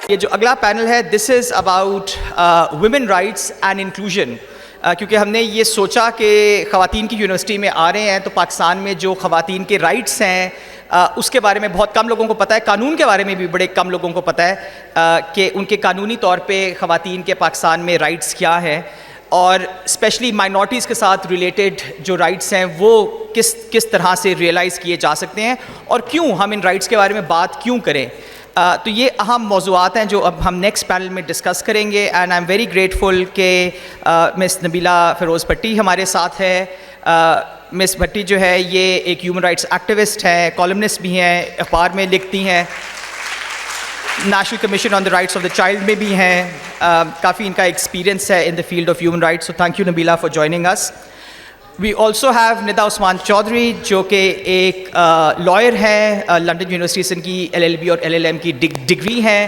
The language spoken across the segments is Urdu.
یہ جو اگلا پینل ہے this is about women rights and inclusion, کیونکہ ہم نے یہ سوچا کہ خواتین کی یونیورسٹی میں آ رہے ہیں تو پاکستان میں جو خواتین کے رائٹس ہیں اس کے بارے میں بہت کم لوگوں کو پتہ ہے، قانون کے بارے میں بھی بڑے کم لوگوں کو پتہ ہے کہ ان کے قانونی طور پہ خواتین کے پاکستان میں رائٹس کیا ہیں، اور اسپیشلی مائنورٹیز کے ساتھ ریلیٹڈ جو رائٹس ہیں وہ کس طرح سے ریئلائز کیے جا سکتے ہیں اور کیوں ہم ان رائٹس کے بارے میں بات کیوں کریں. تو یہ اہم موضوعات ہیں جو اب ہم نیکسٹ پینل میں ڈسکس کریں گے. And I am very grateful کہ مس نبیلہ فیروز بھٹی ہمارے ساتھ ہے. مس بھٹی جو ہے یہ ایک ہیومن رائٹس ایکٹیوسٹ ہیں، کالمنسٹ بھی ہیں، اخبار میں لکھتی ہیں، national commission on the rights of the child میں بھی ہیں، کافی ان کا ایکسپیرینس ہے in the field of human rights. So thank you Nabeela for joining us. We also have Nida Usman Chaudhry جو کہ ایک لائر ہیں، لنڈن یونیورسٹی سے ان کی LLB اور LLM کی ڈگری ہیں.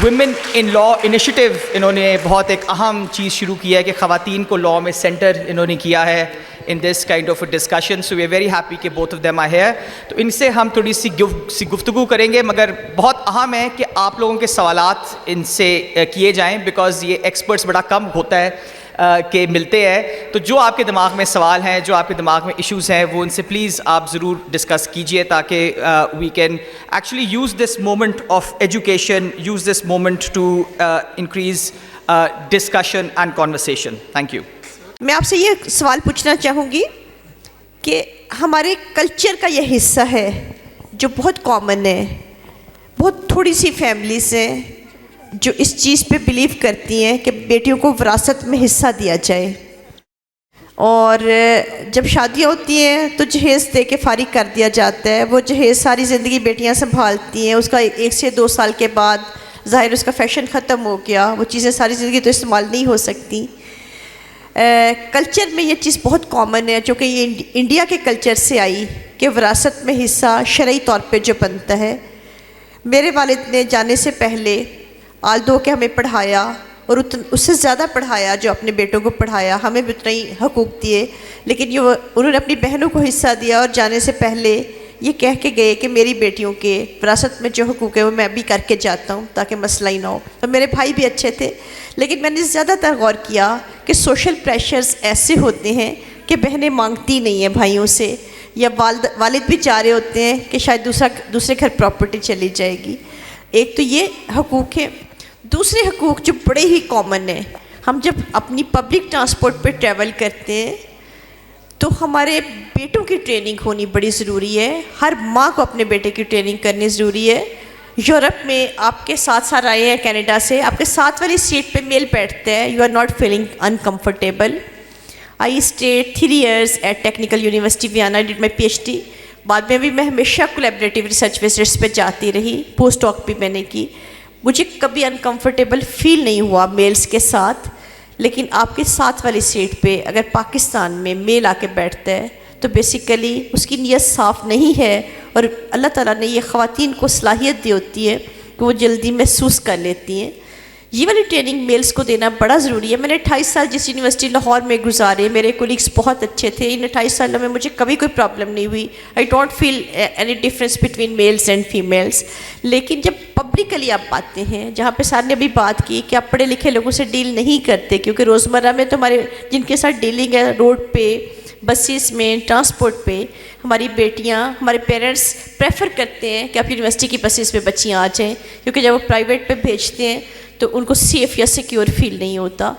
ویمن ان لا انیشیٹو انہوں نے بہت ایک اہم چیز شروع کی ہے کہ خواتین کو لاء میں سینٹر انہوں نے کیا ہے in this kind of a discussion. So we are very happy کہ both of them are here. تو ان سے ہم تھوڑی سی گفتگو کریں گے، مگر بہت اہم ہے کہ آپ لوگوں کے سوالات ان سے کیے جائیں بیکاز یہ ایکسپرٹس بڑا کم ہوتا ہے کہ ملتے ہیں. تو جو آپ کے دماغ میں سوال ہیں، جو آپ کے دماغ میں ایشوز ہیں، وہ ان سے پلیز آپ ضرور ڈسکس کیجئے تاکہ we can actually use this moment of education, use this moment to increase discussion and conversation. Thank you. میں آپ سے یہ سوال پوچھنا چاہوں گی کہ ہمارے کلچر کا یہ حصہ ہے جو بہت کامن ہے، بہت تھوڑی سی فیملیز ہیں جو اس چیز پہ بلیو کرتی ہیں کہ بیٹیوں کو وراثت میں حصہ دیا جائے، اور جب شادیاں ہوتی ہیں تو جہیز دے کے فارغ کر دیا جاتا ہے. وہ جہیز ساری زندگی بیٹیاں سنبھالتی ہیں، اس کا 1 سے 2 سال کے بعد ظاہر اس کا فیشن ختم ہو گیا، وہ چیزیں ساری زندگی تو استعمال نہیں ہو سکتی. کلچر میں یہ چیز بہت کامن ہے جو کہ یہ انڈیا کے کلچر سے آئی کہ وراثت میں حصہ شرعی طور پہ جو بنتا ہے. میرے والد نے جانے سے پہلے آلدو کہ ہمیں پڑھایا اور اس سے زیادہ پڑھایا، جو اپنے بیٹوں کو پڑھایا، ہمیں بھی اتنا ہی حقوق دیے، لیکن یہ انہوں نے اپنی بہنوں کو حصہ دیا اور جانے سے پہلے یہ کہہ کے گئے کہ میری بیٹیوں کے وراثت میں جو حقوق ہے وہ میں بھی کر کے جاتا ہوں تاکہ مسئلہ ہی نہ ہو. تو میرے بھائی بھی اچھے تھے، لیکن میں نے زیادہ تر غور کیا کہ سوشل پریشرز ایسے ہوتے ہیں کہ بہنیں مانگتی نہیں ہیں بھائیوں سے، یا والد بھی چاہ رہے ہوتے ہیں کہ شاید دوسرے گھر پراپرٹی چلی جائے گی. ایک تو یہ حقوق ہے. دوسرے حقوق جو بڑے ہی کامن ہیں، ہم جب اپنی پبلک ٹرانسپورٹ پہ ٹریول کرتے ہیں تو ہمارے بیٹوں کی ٹریننگ ہونی بڑی ضروری ہے. ہر ماں کو اپنے بیٹے کی ٹریننگ کرنی ضروری ہے. یورپ میں آپ کے ساتھ آئے ہیں کینیڈا سے، آپ کے ساتھ والی سیٹ پہ میل بیٹھتے ہیں، you are not feeling uncomfortable. I stayed 3 years at technical university Vienna, did my PhD. بعد میں بھی میں ہمیشہ کولیبریٹیو ریسرچ وزٹس پہ جاتی رہی، پوسٹ ڈاک بھی میں نے کی. مجھے کبھی انکمفرٹیبل فیل نہیں ہوا میلز کے ساتھ. لیکن آپ کے ساتھ والی سیٹ پہ اگر پاکستان میں میل آ کے بیٹھتا ہے تو بیسیکلی اس کی نیت صاف نہیں ہے، اور اللہ تعالیٰ نے یہ خواتین کو صلاحیت دی ہوتی ہے کہ وہ جلدی محسوس کر لیتی ہیں. یہ والی ٹریننگ میلز کو دینا بڑا ضروری ہے. میں نے 28 سال جس یونیورسٹی لاہور میں گزارے، میرے کولیگس بہت اچھے تھے. ان 28 سالوں میں مجھے کبھی کوئی پرابلم نہیں ہوئی. I don't feel any difference between males and females. لیکن جب پبلکلی آپ آتے ہیں، جہاں پہ سر نے ابھی بات کی کہ آپ پڑھے لکھے لوگوں سے ڈیل نہیں کرتے، کیونکہ روزمرہ میں تو ہمارے جن کے ساتھ ڈیلنگ ہے روڈ پہ، بسیز میں، ٹرانسپورٹ پہ، ہماری بیٹیاں، ہمارے پیرنٹس پریفر کرتے ہیں کہ آپ یونیورسٹی کی بسیز پہ بچیاں آ جائیں، کیونکہ جب وہ پرائیویٹ پہ بھیجتے ہیں تو ان کو سیف یا سیکیور فیل نہیں ہوتا.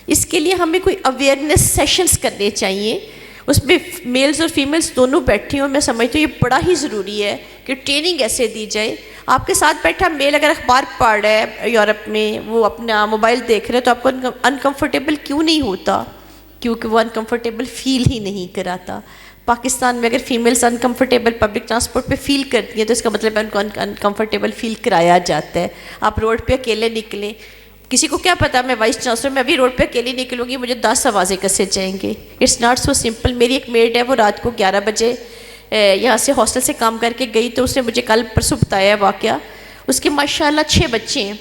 اس کے لیے ہمیں کوئی اویئرنیس سیشنز کرنے چاہیے، اس میں میلز اور فیمیلز دونوں بیٹھی ہوں. میں سمجھتی ہوں یہ بڑا ہی ضروری ہے کہ ٹریننگ ایسے دی جائے. آپ کے ساتھ بیٹھا میل اگر اخبار پڑھ رہا ہے یورپ میں، وہ اپنا موبائل دیکھ رہے ہیں، تو آپ کو انکمفرٹیبل کیوں نہیں ہوتا؟ کیونکہ وہ انکمفرٹیبل فیل ہی نہیں کراتا. پاکستان میں اگر فیمیلز انکمفرٹیبل پبلک ٹرانسپورٹ پہ فیل کرتی ہیں تو اس کا مطلب ہے ان کو انکمفرٹیبل فیل کرایا جاتا ہے. آپ روڈ پہ اکیلے نکلیں، کسی کو کیا پتا میں وائس چانسلر میں ابھی روڈ پہ اکیلی نکلوں گی مجھے 10 آوازیں کسے جائیں گے. It's not so simple. میری ایک میڈ ہے، وہ رات کو 11 بجے یہاں سے ہاسٹل سے کام کر کے گئی، تو اس نے مجھے کل پرسوں بتایا واقعہ. اس کے ماشاءاللہ 6 بچے ہیں.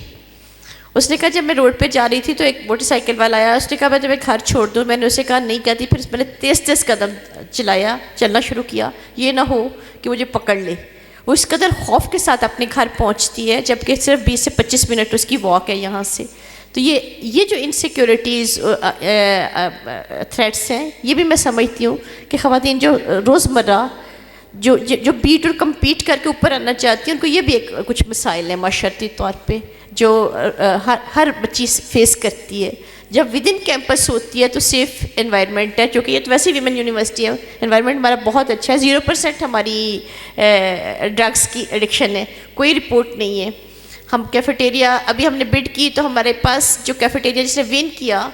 اس نے کہا جب میں روڈ پہ جا رہی تھی تو ایک موٹر سائیکل والا آیا، اس نے کہا میں تمہیں گھر چھوڑ دوں. میں نے اسے کہا نہیں کہتی. پھر میں نے تیز قدم چلنا شروع کیا، یہ نہ ہو کہ مجھے پکڑ لے. وہ اس قدر خوف کے ساتھ اپنے گھر پہنچتی ہے جبکہ صرف 20 سے 25 منٹ اس کی واک ہے یہاں سے. تو یہ جو انسیکیورٹیز تھریٹس ہیں یہ بھی میں سمجھتی ہوں کہ خواتین جو روزمرہ جو بیٹ اور کمپیٹ کر کے اوپر آنا چاہتی ہیں ان کو یہ بھی ایک کچھ مسائل ہیں معاشرتی طور پہ جو ہر بچی فیس کرتی ہے. جب ود ان کیمپس ہوتی ہے تو سیف انوائرمنٹ ہے, کیونکہ یہ تو ویسے ویمن یونیورسٹی ہے, انوائرمنٹ ہمارا بہت اچھا ہے, 0% ہماری ڈرگس کی ایڈکشن ہے, کوئی رپورٹ نہیں ہے. ہم کیفیٹیریا ابھی ہم نے بڈ کی تو ہمارے پاس جو کیفیٹیریا جس نے ون کیا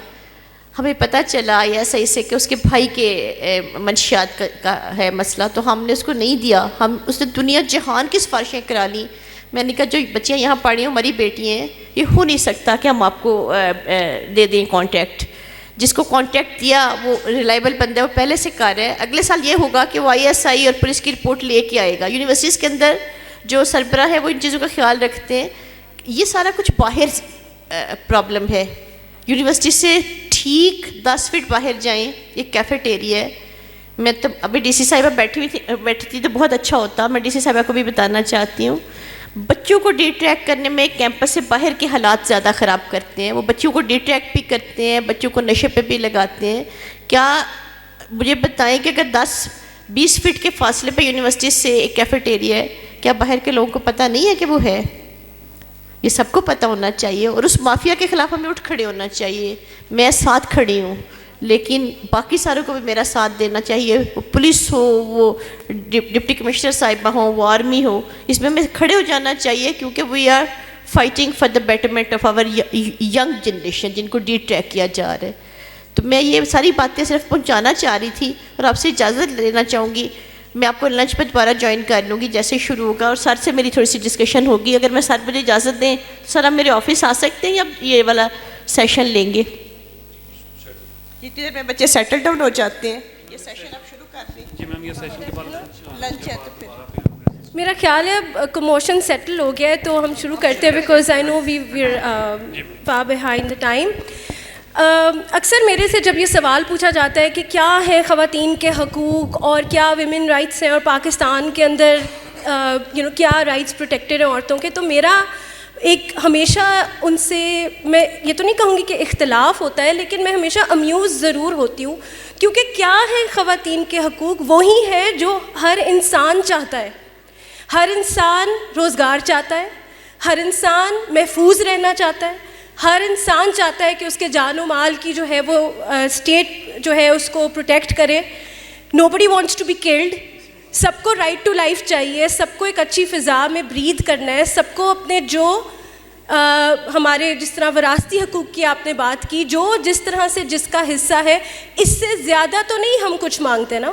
ہمیں پتہ چلا یا صحیح سے کہ اس کے بھائی کے منشیات کا ہے مسئلہ, تو ہم نے اس کو نہیں دیا. اس نے دنیا جہان کی سفارشیں کرا لیں. میں نے کہا جو بچیاں یہاں پڑھ رہی ہیں ہماری بیٹی ہیں, یہ ہو نہیں سکتا کہ ہم آپ کو دے دیں کانٹیکٹ. جس کو کانٹیکٹ دیا وہ ریلائبل بندہ ہے, وہ پہلے سے کر رہا ہے. اگلے سال یہ ہوگا کہ وہ ISI اور پولیس کی رپورٹ لے کے آئے گا. یونیورسٹیز کے اندر جو سربراہ ہے وہ ان چیزوں کا خیال رکھتے ہیں. یہ سارا کچھ باہر پرابلم ہے. یونیورسٹی سے ٹھیک 10 فٹ باہر جائیں, یہ کیفیٹیریا ہے. میں تو ابھی ڈی سی صاحبہ بیٹھی تھی تو بہت اچھا ہوتا. میں ڈی سی صاحبہ کو بھی بتانا چاہتی ہوں, بچوں کو ڈی ٹریک کرنے میں کیمپس سے باہر کے حالات زیادہ خراب کرتے ہیں. وہ بچوں کو ڈی ٹریک بھی کرتے ہیں, بچوں کو نشے پہ بھی لگاتے ہیں. کیا مجھے بتائیں کہ اگر 10-20 فٹ کے فاصلے پہ یونیورسٹی سے ایک کیفیٹیریا ہے, کیا باہر کے لوگوں کو پتہ نہیں ہے کہ وہ ہے؟ یہ سب کو پتہ ہونا چاہیے, اور اس مافیا کے خلاف ہمیں اٹھ کھڑے ہونا چاہیے. میں ساتھ کھڑی ہوں, لیکن باقی ساروں کو بھی میرا ساتھ دینا چاہیے. وہ پولیس ہو, وہ ڈپٹی کمشنر صاحبہ ہوں, وہ آرمی ہو, اس میں ہمیں کھڑے ہو جانا چاہیے, کیونکہ we are fighting for the betterment of our young generation جن کو ڈی ٹریک کیا جا رہا ہے. تو میں یہ ساری باتیں صرف پہنچانا چاہ رہی تھی, اور آپ سے اجازت لینا چاہوں گی. میں آپ کو لنچ پہ دوبارہ جوائن کر لوں گی جیسے شروع ہوگا, اور سر سے میری تھوڑی سی ڈسکشن ہوگی. اگر میں سر مجھے اجازت دیں سر آپ میرے آفس آ سکتے ہیں یا یہ والا سیشن لیں گے؟ جتنی دیر میں بچے سیٹل ڈاؤن ہو جاتے ہیں یہ سیشن آپ شروع کر دیں. جی میم, یہ سیشن کے بعد لنچ ہے تو پھر میرا خیال ہے کموشن سیٹل ہو گیا ہے تو ہم شروع کرتے ہیں, because I know we far behind the time. اکثر میرے سے جب یہ سوال پوچھا جاتا ہے کہ کیا ہے خواتین کے حقوق اور کیا ویمن رائٹس ہیں, اور پاکستان کے اندر کیا رائٹس پروٹیکٹڈ ہیں عورتوں کے, تو میرا ایک ہمیشہ ان سے میں یہ تو نہیں کہوں گی کہ اختلاف ہوتا ہے, لیکن میں ہمیشہ امیوز ضرور ہوتی ہوں, کیونکہ کیا ہے خواتین کے حقوق؟ وہی ہے جو ہر انسان چاہتا ہے. ہر انسان روزگار چاہتا ہے, ہر انسان محفوظ رہنا چاہتا ہے, ہر انسان چاہتا ہے کہ اس کے جان و مال کی جو ہے وہ اسٹیٹ جو ہے اس کو پروٹیکٹ کرے. Nobody wants to be killed. سب کو رائٹ ٹو لائف چاہیے, سب کو ایک اچھی فضا میں برید کرنا ہے, سب کو اپنے جو ہمارے جس طرح وراثتی حقوق کی آپ نے بات کی, جو جس طرح سے جس کا حصہ ہے, اس سے زیادہ تو نہیں ہم کچھ مانگتے نا.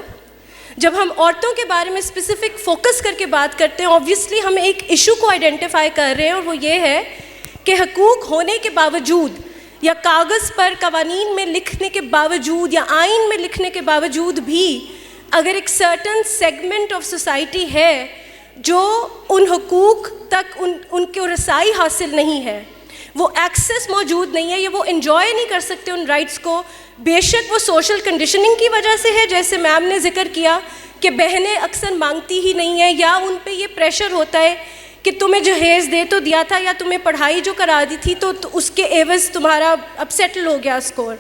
جب ہم عورتوں کے بارے میں اسپیسیفک فوکس کر کے بات کرتے ہیں, آبویسلی ہم ایک ایشو کو آئیڈینٹیفائی کر رہے ہیں, اور وہ یہ ہے کہ حقوق ہونے کے باوجود یا کاغذ پر قوانین میں لکھنے کے باوجود یا آئین میں لکھنے کے باوجود بھی اگر ایک سرٹن سیگمنٹ آف سوسائٹی ہے جو ان حقوق تک ان کو رسائی حاصل نہیں ہے, وہ ایکسیس موجود نہیں ہے, یا وہ انجوائے نہیں کر سکتے ان رائٹس کو, بے شک وہ سوشل کنڈیشننگ کی وجہ سے ہے, جیسے میم نے ذکر کیا کہ بہنیں اکثر مانگتی ہی نہیں ہیں, یا ان پہ یہ پریشر ہوتا ہے کہ تمہیں جہیز دے تو دیا تھا, یا تمہیں پڑھائی جو کرا دی تھی تو اس کے عوض تمہارا اب سیٹل ہو گیا score.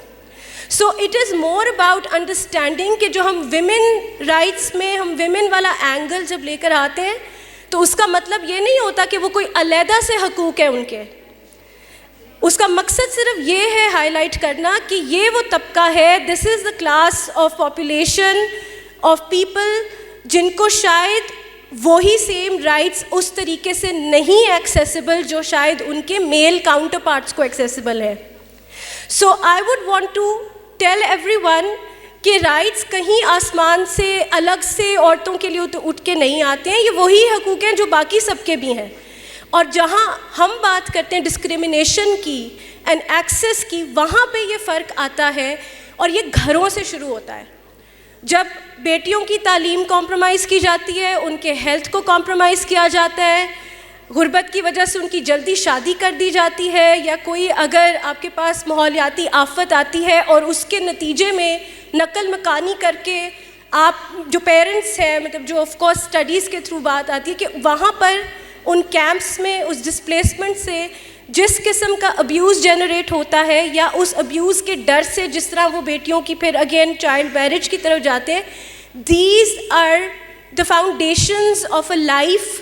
So it is more about understanding کہ جو ہم ویمن رائٹس میں ہم ویمن والا اینگل جب لے کر آتے ہیں تو اس کا مطلب یہ نہیں ہوتا کہ وہ کوئی علیحدہ سے حقوق ہیں ان کے. اس کا مقصد صرف یہ ہے ہائی لائٹ کرنا کہ یہ وہ طبقہ ہے, this is the class of population of people جن کو شاید وہی سیم رائٹس اس طریقے سے نہیں ایکسیسیبل جو شاید ان کے میل کاؤنٹر پارٹس کو ایکسیسیبل ہے. So I would want to tell everyone کہ رائٹس کہیں آسمان سے الگ سے عورتوں کے لیے اٹھ کے نہیں آتے ہیں, یہ وہی حقوق ہیں جو باقی سب کے بھی ہیں. اور جہاں ہم بات کرتے ہیں ڈسکریمنیشن کی اینڈ ایکسیس کی, وہاں پہ یہ فرق آتا ہے, اور یہ گھروں سے شروع ہوتا ہے. جب بیٹیوں کی تعلیم کمپرومائز کی جاتی ہے, ان کے ہیلتھ کو کمپرومائز کیا جاتا ہے, غربت کی وجہ سے ان کی جلدی شادی کر دی جاتی ہے, یا کوئی اگر آپ کے پاس ماحولیاتی آفت آتی ہے اور اس کے نتیجے میں نقل مکانی کر کے آپ جو پیرنٹس ہیں مطلب جو آف کورس اسٹڈیز کے تھرو بات آتی ہے کہ وہاں پر ان کیمپس میں اس ڈسپلیسمنٹ سے جس قسم کا ابیوز جنریٹ ہوتا ہے یا اس ابیوز کے ڈر سے جس طرح وہ بیٹیوں کی پھر اگین چائلڈ میرج کی طرف جاتے ہیں, these are the foundations of a life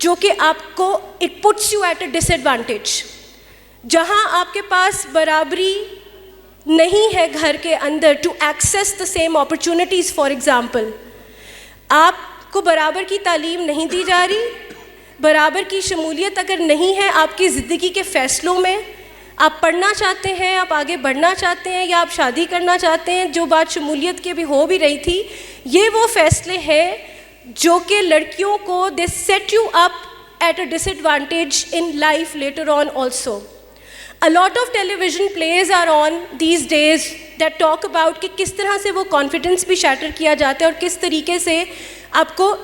جو کہ آپ کو it puts you at a disadvantage. جہاں آپ کے پاس برابری نہیں ہے گھر کے اندر to access the same opportunities, for example آپ کو برابر کی تعلیم نہیں دی جا رہی, برابر کی شمولیت اگر نہیں ہے آپ کی زندگی کے فیصلوں میں, آپ پڑھنا چاہتے ہیں, آپ آگے بڑھنا چاہتے ہیں یا آپ شادی کرنا چاہتے ہیں, جو بات شمولیت کی بھی ہو بھی رہی تھی, یہ وہ فیصلے ہیں جو کہ لڑکیوں کو they set you up at a disadvantage in life later on also. A lot of television plays are on these days that talk about کہ کس طرح سے وہ کانفیڈنس بھی شیٹر کیا جاتا ہے اور کس طریقے سے آپ کو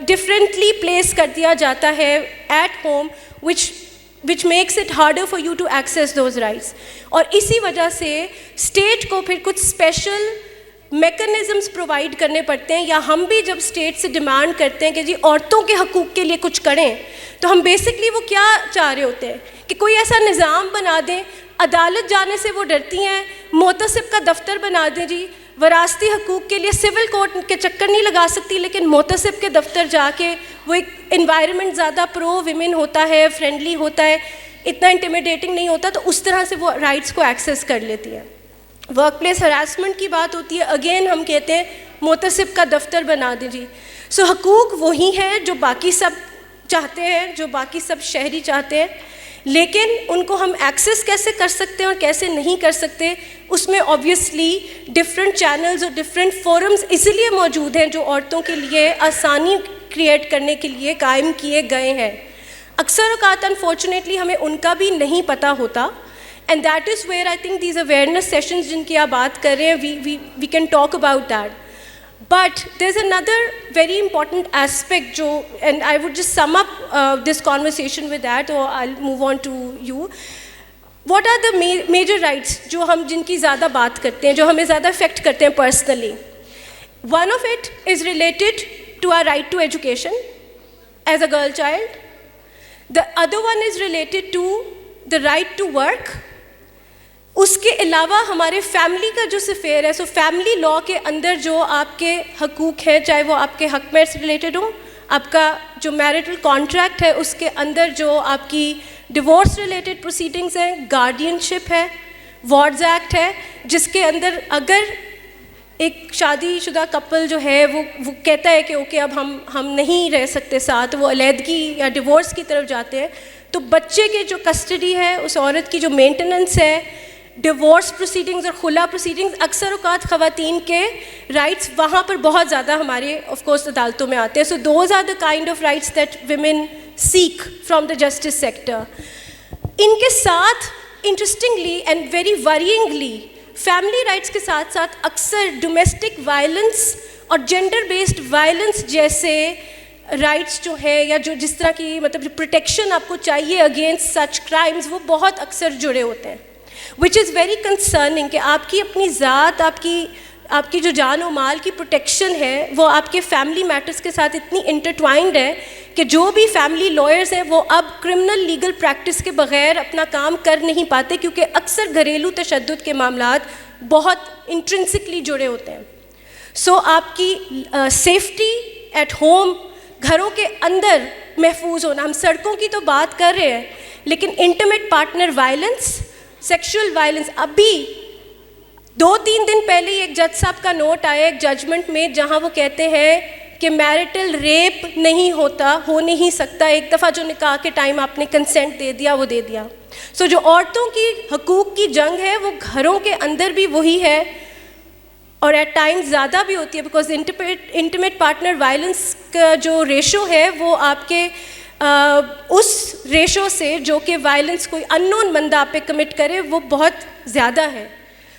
ڈفرینٹلی پلیس کر دیا جاتا ہے at home which makes it harder for you to access those rights. اور اسی وجہ سے اسٹیٹ کو پھر کچھ اسپیشل میکنزمس پرووائڈ کرنے پڑتے ہیں, یا ہم بھی جب اسٹیٹ سے ڈیمانڈ کرتے ہیں کہ جی عورتوں کے حقوق کے لیے کچھ کریں, تو ہم بیسکلی وہ کیا چاہ رہے ہوتے ہیں کہ کوئی ایسا نظام بنا دیں, عدالت جانے سے وہ ڈرتی ہیں, محتسب کا دفتر بنا دیں, جی وراثتی حقوق کے لیے سول کورٹ کے چکر نہیں لگا سکتی لیکن محتسب کے دفتر جا کے وہ ایک انوائرمنٹ زیادہ پرو ویمن ہوتا ہے, فرینڈلی ہوتا ہے, اتنا انٹیمیڈیٹنگ نہیں ہوتا, تو اس طرح سے وہ رائٹس کو ایکسیس کر لیتی ہیں. ورک پلیس ہراسمنٹ کی بات ہوتی ہے, اگین ہم کہتے ہیں محتسب کا دفتر بنا دیں جی. سو حقوق وہی ہیں جو باقی سب چاہتے ہیں, جو باقی سب شہری چاہتے ہیں, لیکن ان کو ہم ایکسیس کیسے کر سکتے ہیں اور کیسے نہیں کر سکتے, اس میں اوبویسلی ڈفرینٹ چینلز اور ڈفرینٹ فورمز اسی لیے موجود ہیں جو عورتوں کے لیے آسانی کریٹ کرنے کے لیے قائم کیے گئے ہیں. اکثر اوقات انفارچونیٹلی ہمیں ان کا بھی نہیں پتہ ہوتا, and that is where I think these awareness sessions جن کی آپ بات کر رہے ہیں, we can talk about that. But there's another very important aspect جو, and I would just sum up this conversation with that, or I'll move on to you. What are the major rights جو ہم جن کی زیادہ بات کرتے ہیں, جو ہمیں زیادہ افیکٹ کرتے ہیں personally? One of it is related to our right to education as a girl child. The other one is related to the right to work. اس کے علاوہ ہمارے فیملی کا جو سفیر ہے, سو فیملی لاء کے اندر جو آپ کے حقوق ہیں, چاہے وہ آپ کے حق میں سے ریلیٹڈ ہوں, آپ کا جو میرٹل کانٹریکٹ ہے اس کے اندر جو آپ کی ڈیورس ریلیٹڈ پروسیڈنگز ہیں, گارڈین شپ ہے, وارڈز ایکٹ ہے, جس کے اندر اگر ایک شادی شدہ کپل جو ہے وہ کہتا ہے کہ اوکے اب ہم نہیں رہ سکتے ساتھ, وہ علیحدگی یا ڈیورس کی طرف جاتے ہیں, تو بچے کے جو کسٹڈی ہے, اس عورت کی جو مینٹیننس ہے, ڈیورس پروسیڈنگز اور خلا پروسیڈنگز, اکثر اوقات خواتین کے رائٹس وہاں پر بہت زیادہ ہمارے آف کورس عدالتوں میں آتے ہیں. So those are the kind of rights that women seek from the justice sector. ان کے ساتھ interestingly and very worryingly family rights کے ساتھ ساتھ اکثر ڈومیسٹک وائلنس اور جینڈر بیسڈ وائلنس جیسے رائٹس جو ہے, یا جو جس طرح کی مطلب جو پروٹیکشن آپ کو چاہیے اگینسٹ سچ کرائمز, وہ بہت اکثر جڑے ہوتے ہیں, which is very concerning کہ آپ کی اپنی ذات, آپ کی جو جان و مال کی پروٹیکشن ہے وہ آپ کے فیملی میٹرز کے ساتھ اتنی انٹرٹوائنڈ ہے کہ جو بھی فیملی لائرز ہیں وہ اب کرمنل لیگل پریکٹس کے بغیر اپنا کام کر نہیں پاتے, کیونکہ اکثر گھریلو تشدد کے معاملات بہت انٹرنسکلی جڑے ہوتے ہیں. سو آپ کی سیفٹی ایٹ ہوم, گھروں کے اندر محفوظ ہونا, ہم سڑکوں کی تو بات کر رہے ہیں لیکن intimate partner violence, sexual violence, ابھی 2-3 دن پہلے ہی ایک جج صاحب کا نوٹ آیا ایک ججمنٹ میں, جہاں وہ کہتے ہیں کہ میرٹل ریپ نہیں ہوتا, ہو نہیں سکتا, ایک دفعہ جو نکاح کے ٹائم آپ نے کنسنٹ دے دیا وہ دے دیا. سو جو عورتوں کی حقوق کی جنگ ہے وہ گھروں کے اندر بھی وہی ہے, اور ایٹ ٹائمز زیادہ بھی ہوتی ہے, بیکاز انٹیمیٹ پارٹنر وائلنس کا جو ریشو ہے وہ آپ کے اس ریشو سے جو کہ وائلنس کوئی ان نون بندہ آپ پہ کمٹ کرے وہ بہت زیادہ ہے.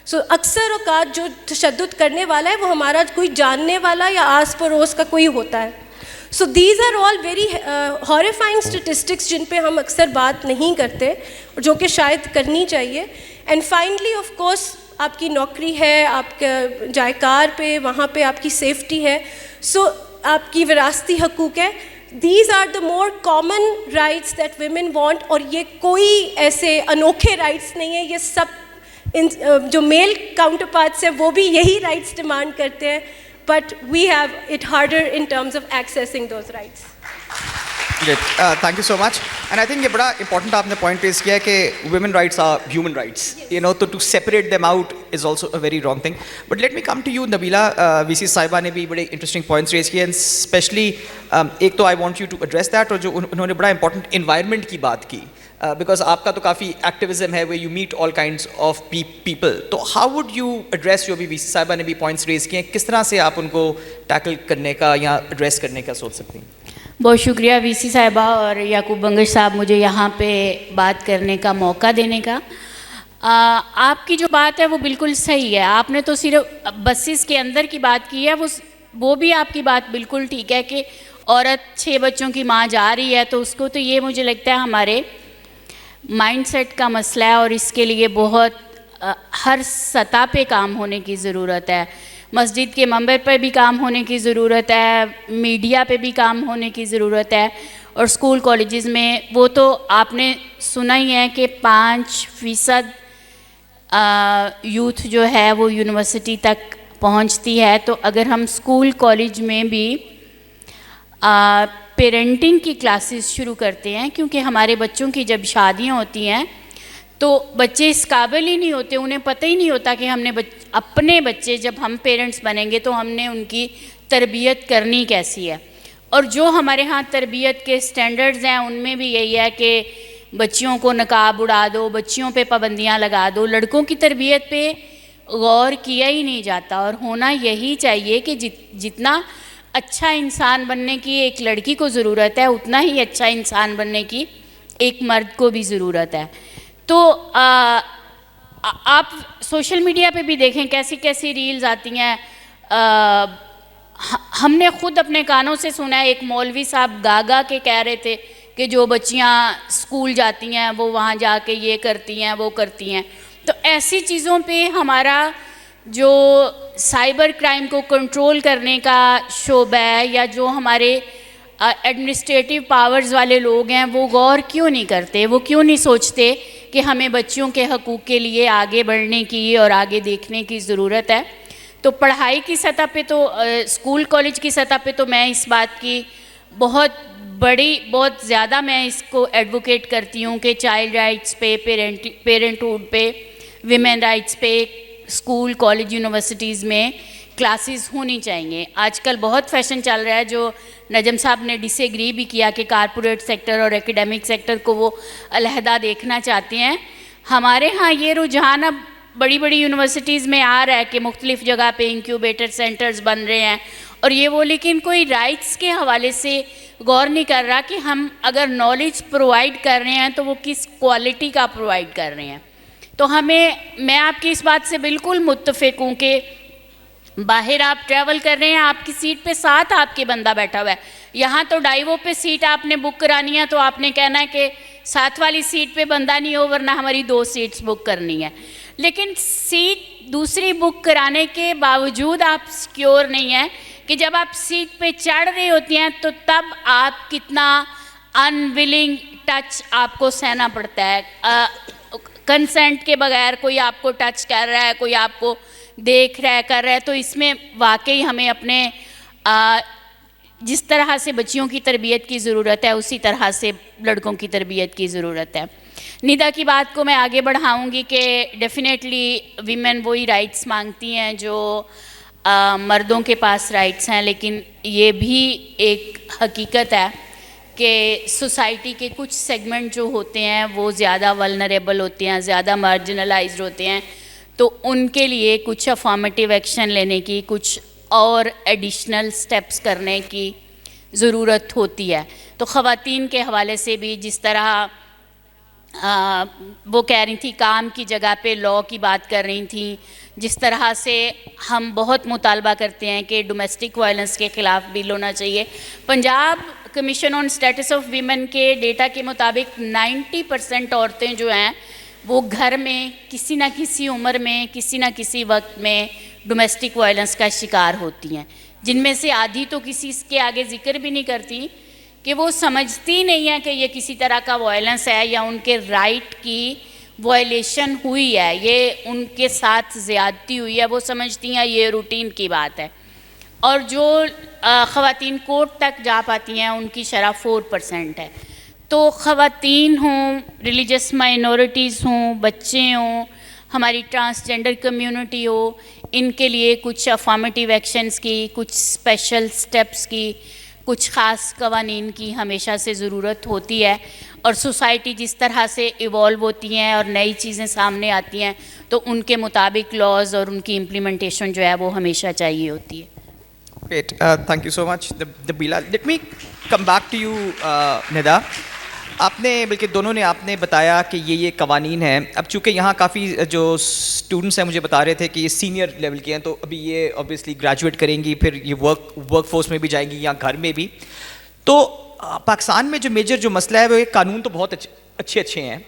سو اکثر اوقات جو تشدد کرنے والا ہے وہ ہمارا کوئی جاننے والا یا آس پڑوس کا کوئی ہوتا ہے. So these are all very horrifying statistics جن پہ ہم اکثر بات نہیں کرتے اور جو کہ شاید کرنی چاہیے. اینڈ فائنلی آف کورس آپ کی نوکری ہے, آپ کا جائے کار پہ, وہاں پہ آپ کی سیفٹی ہے, سو آپ کی وراثتی حقوق ہے. These are the more common rights that women want, اور یہ کوئی ایسے انوکھے رائٹس نہیں ہیں, یہ سب جو میل کاؤنٹر پارٹس ہیں وہ بھی یہی رائٹس ڈیمانڈ کرتے ہیں, but we have it harder in terms of accessing those rights. Thank you so much. And I think یہ بڑا امپورٹنٹ آپ نے پوائنٹ ریز کیا ہے کہ women rights are human rights, تو to separate them out is also a very wrong thing. But let me come to you Nabeela. V C صاحبہ نے بھی بڑے انٹرسٹنگ پوائنٹس ریز کیے, اینڈ اسپیشلی ایک تو I want you to address that, اور جو انہوں نے بڑا امپورٹنٹ انوائرمنٹ کی بات کی, بیکاز آپ کا تو کافی ایکٹیویزم ہے, way you meet all kinds of people. تو ہاؤ وڈ یو ایڈریس, جو بھی وی سی صاحبہ نے بھی پوائنٹس ریز کیے ہیں, کس طرح سے آپ ان کو ٹیکل کرنے کا یا ایڈریس کرنے کا سوچ سکتی ہیں؟ بہت شکریہ وی سی صاحبہ اور یعقوب بنگش صاحب مجھے یہاں پہ بات کرنے کا موقع دینے کا. آپ کی جو بات ہے وہ بالکل صحیح ہے. آپ نے تو صرف بسیز کے اندر کی بات کی ہے, وہ بھی آپ کی بات بالکل ٹھیک ہے کہ عورت 6 بچوں کی ماں جا رہی ہے, تو اس کو تو یہ مجھے لگتا ہے ہمارے مائنڈ سیٹ کا مسئلہ ہے, اور اس کے لیے بہت ہر سطح پہ کام ہونے کی ضرورت ہے. مسجد کے منبر پہ بھی کام ہونے کی ضرورت ہے, میڈیا پہ بھی کام ہونے کی ضرورت ہے, اور اسکول کالجز میں وہ تو آپ نے سنا ہی ہے کہ 5% یوتھ جو ہے وہ یونیورسٹی تک پہنچتی ہے. تو اگر ہم اسکول کالج میں بھی پیرنٹنگ کی کلاسز شروع کرتے ہیں, کیونکہ ہمارے بچوں کی جب شادیاں ہوتی ہیں تو بچے اس قابل ہی نہیں ہوتے, انہیں پتہ ہی نہیں ہوتا کہ ہم نے اپنے بچے جب ہم پیرنٹس بنیں گے تو ہم نے ان کی تربیت کرنی کیسی ہے. اور جو ہمارے ہاں تربیت کے سٹینڈرڈز ہیں ان میں بھی یہی ہے کہ بچیوں کو نقاب اڑا دو, بچیوں پہ پابندیاں لگا دو, لڑکوں کی تربیت پہ غور کیا ہی نہیں جاتا. اور ہونا یہی چاہیے کہ جتنا اچھا انسان بننے کی ایک لڑکی کو ضرورت ہے, اتنا ہی اچھا انسان بننے کی ایک مرد کو بھی ضرورت ہے. تو آپ سوشل میڈیا پہ بھی دیکھیں کیسی کیسی ریلز آتی ہیں. ہم نے خود اپنے کانوں سے سنا ہے, ایک مولوی صاحب گاگا کے کہہ رہے تھے کہ جو بچیاں اسکول جاتی ہیں وہ وہاں جا کے یہ کرتی ہیں وہ کرتی ہیں. تو ایسی چیزوں پہ ہمارا جو سائبر کرائم کو کنٹرول کرنے کا شعبہ ہے, یا جو ہمارے ایڈمنسٹریٹو پاورز والے لوگ ہیں, وہ غور کیوں نہیں کرتے, وہ کیوں نہیں سوچتے کہ ہمیں بچیوں کے حقوق کے لیے آگے بڑھنے کی اور آگے دیکھنے کی ضرورت ہے. تو پڑھائی کی سطح پہ تو اسکول کالج کی سطح پہ تو میں اس بات کی بہت زیادہ میں اس کو ایڈوکیٹ کرتی ہوں کہ چائلڈ رائٹس پہ, پیرنٹہوڈ پہ, ویمن رائٹس پہ اسکول کالج یونیورسٹیز میں کلاسز ہونی چاہیے. آج کل بہت فیشن چل رہا ہے, جو نجم صاحب نے ڈس ایگری بھی کیا کہ کارپوریٹ سیکٹر اور ایکیڈیمک سیکٹر کو وہ علیحدہ دیکھنا چاہتے ہیں. ہمارے ہاں یہ رجحان اب بڑی بڑی یونیورسٹیز میں آ رہا ہے کہ مختلف جگہ پہ انکیوبیٹر سینٹرز بن رہے ہیں اور یہ وہ, لیکن کوئی رائٹس کے حوالے سے غور نہیں کر رہا کہ ہم اگر نالج پرووائڈ کر رہے ہیں تو وہ کس کوالٹی کا پرووائڈ کر رہے ہیں. تو میں آپ کی اس بات سے بالکل متفق ہوں کہ باہر آپ ٹریول کر رہے ہیں, آپ کی سیٹ پہ ساتھ آپ کے بندہ بیٹھا ہوا ہے. یہاں تو ڈائیو پہ سیٹ آپ نے بک کرانی ہے تو آپ نے کہنا ہے کہ ساتھ والی سیٹ پہ بندہ نہیں ہو, ورنہ ہماری 2 سیٹس بک کرنی ہے. لیکن سیٹ دوسری بک کرانے کے باوجود آپ سیکیور نہیں ہیں کہ جب آپ سیٹ پہ چڑھ رہی ہوتی ہیں تو تب آپ کتنا انویلنگ ٹچ آپ کو سہنا پڑتا ہے. کنسنٹ کے بغیر کوئی آپ کو ٹچ کر رہا ہے, کوئی آپ کو دیکھ رہا ہے, کر رہا ہے. تو اس میں واقعی ہمیں اپنے جس طرح سے بچیوں کی تربیت کی ضرورت ہے اسی طرح سے لڑکوں کی تربیت کی ضرورت ہے. ندا کی بات کو میں آگے بڑھاؤں گی کہ ڈیفینیٹلی ویمن وہی رائٹس مانگتی ہیں جو مردوں کے پاس رائٹس ہیں, لیکن یہ بھی ایک حقیقت ہے کہ سوسائٹی کے کچھ سیگمنٹ جو ہوتے ہیں وہ زیادہ ولنریبل ہوتے ہیں, زیادہ مارجنلائزڈ ہوتے ہیں. تو ان کے لیے کچھ افارمیٹیو ایکشن لینے کی, کچھ اور ایڈیشنل سٹیپس کرنے کی ضرورت ہوتی ہے. تو خواتین کے حوالے سے بھی جس طرح وہ کہہ رہی تھی کام کی جگہ پہ لاء کی بات کر رہی تھیں, جس طرح سے ہم بہت مطالبہ کرتے ہیں کہ ڈومیسٹک وائلنس کے خلاف بل ہونا چاہیے. Punjab commission on status of women کے ڈیٹا کے مطابق 90% عورتیں جو ہیں وہ گھر میں کسی نہ کسی عمر میں کسی نہ کسی وقت میں ڈومیسٹک وائلنس کا شکار ہوتی ہیں، جن میں سے آدھی تو کسی کے آگے ذکر بھی نہیں کرتی کہ وہ سمجھتی نہیں ہے کہ یہ کسی طرح کا وائلنس ہے یا ان کے رائٹ کی وائلیشن ہوئی ہے، یہ ان کے ساتھ زیادتی ہوئی ہے، وہ سمجھتی ہیں یہ روٹین کی بات ہے. اور جو خواتین کورٹ تک جا پاتی ہیں ان کی شرح 4% ہے. تو خواتین ہوں، ریلیجس مائنورٹیز ہوں، بچے ہوں، ہماری ٹرانسجینڈر کمیونٹی ہو، ان کے لیے کچھ افارمیٹیو ایکشنز کی، کچھ اسپیشل سٹیپس کی، کچھ خاص قوانین کی ہمیشہ سے ضرورت ہوتی ہے. اور سوسائٹی جس طرح سے ایوالو ہوتی ہیں اور نئی چیزیں سامنے آتی ہیں تو ان کے مطابق لاز اور ان کی امپلیمنٹیشن جو ہے وہ ہمیشہ چاہیے ہوتی ہے. Great. Thank you so much, Nabila. Let me come back to you, Nida. آپ نے بلکہ دونوں نے آپ نے بتایا کہ یہ قوانین ہیں. اب چونکہ یہاں کافی جو اسٹوڈنٹس ہیں مجھے بتا رہے تھے کہ یہ سینئر لیول کے ہیں، تو ابھی یہ اوبیسلی گریجویٹ کریں گی، پھر یہ ورک فورس میں بھی جائیں گی یا گھر میں بھی. تو پاکستان میں جو میجر جو مسئلہ ہے وہ یہ قانون تو بہت اچھے ہیں،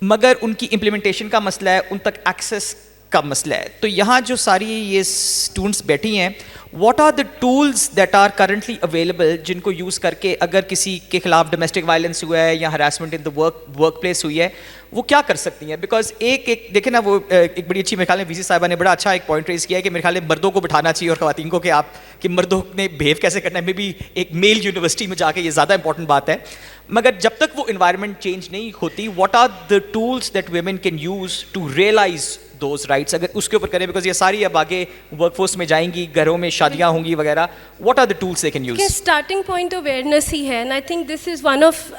مگر ان کی امپلیمنٹیشن کا مسئلہ ہے، ان تک ایکسیس کا مسئلہ ہے. تو یہاں جو ساری یہ اسٹوڈنٹس بیٹھی ہیں، what are the tools that are currently available جن کو یوز کر کے اگر کسی کے خلاف ڈومیسٹک وائلنس ہوا ہے یا harassment in the work place ہوئی ہے وہ کیا کر سکتی ہیں؟ بیکاز ایک دیکھیں نا، وہ ایک بڑی اچھی میرے خیال میں وی سی صاحبہ نے بڑا اچھا ایک پوائنٹ ریز کیا ہے کہ میرے خیال میں مردوں کو بٹھانا چاہیے اور خواتین کو، کہ آپ کہ مردوں نے بہیو کیسے کرنا ہے. میں بھی ایک میل یونیورسٹی میں جا کے یہ زیادہ امپورٹنٹ بات ہے، مگر جب تک وہ انوائرمنٹ چینج نہیں ہوتی، what are the tools that women can use to realise those rights, اگر اس کے اوپر کریں، بیکاز یہ ساری اب آگے ورک فورس میں جائیں گی، گھروں میں شادیاں ہوں گی وغیرہ. What are the tools they can use? Starting point awareness ہی ہے، and I think this is one of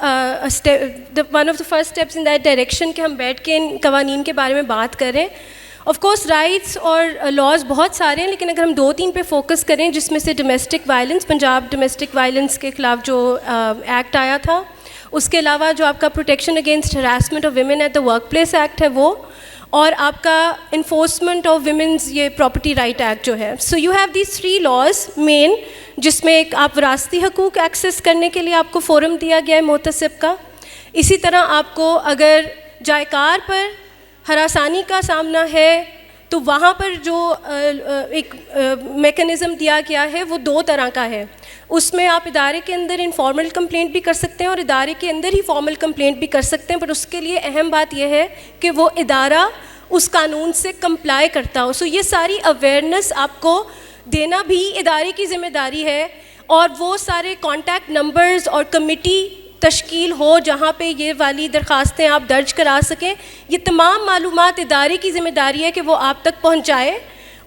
the first steps in that direction کہ ہم بیٹھ کے ان قوانین کے بارے میں بات کریں. آف کورس رائٹس اور لاز بہت سارے ہیں، لیکن اگر ہم 2-3 پہ فوکس کریں، جس میں سے domestic violence, Punjab domestic violence کے خلاف جو ایکٹ آیا تھا، اس کے علاوہ جو آپ کا protection against harassment of women at the workplace act ہے وہ، اور آپ کا انفورسمنٹ آف ویمنز یہ پراپرٹی رائٹ ایکٹ جو ہے. So you have these 3 laws مین، جس میں ایک آپ وراثتی حقوق ایکسیس کرنے کے لیے آپ کو فورم دیا گیا ہے محتسب کا. اسی طرح آپ کو اگر جائے کار پر ہراسانی کا سامنا ہے تو وہاں پر جو ایک میکنزم دیا گیا ہے وہ 2 طرح کا ہے. اس میں آپ ادارے کے اندر انفارمل کمپلینٹ بھی کر سکتے ہیں اور ادارے کے اندر ہی فارمل کمپلینٹ بھی کر سکتے ہیں، پر اس کے لیے اہم بات یہ ہے کہ وہ ادارہ اس قانون سے کمپلائی کرتا ہو. سو یہ ساری اویئرنیس آپ کو دینا بھی ادارے کی ذمہ داری ہے، اور وہ سارے کانٹیکٹ نمبرز اور کمیٹی تشکیل ہو جہاں پہ یہ والی درخواستیں آپ درج کرا سکیں. یہ تمام معلومات ادارے کی ذمہ داری ہے کہ وہ آپ تک پہنچائے،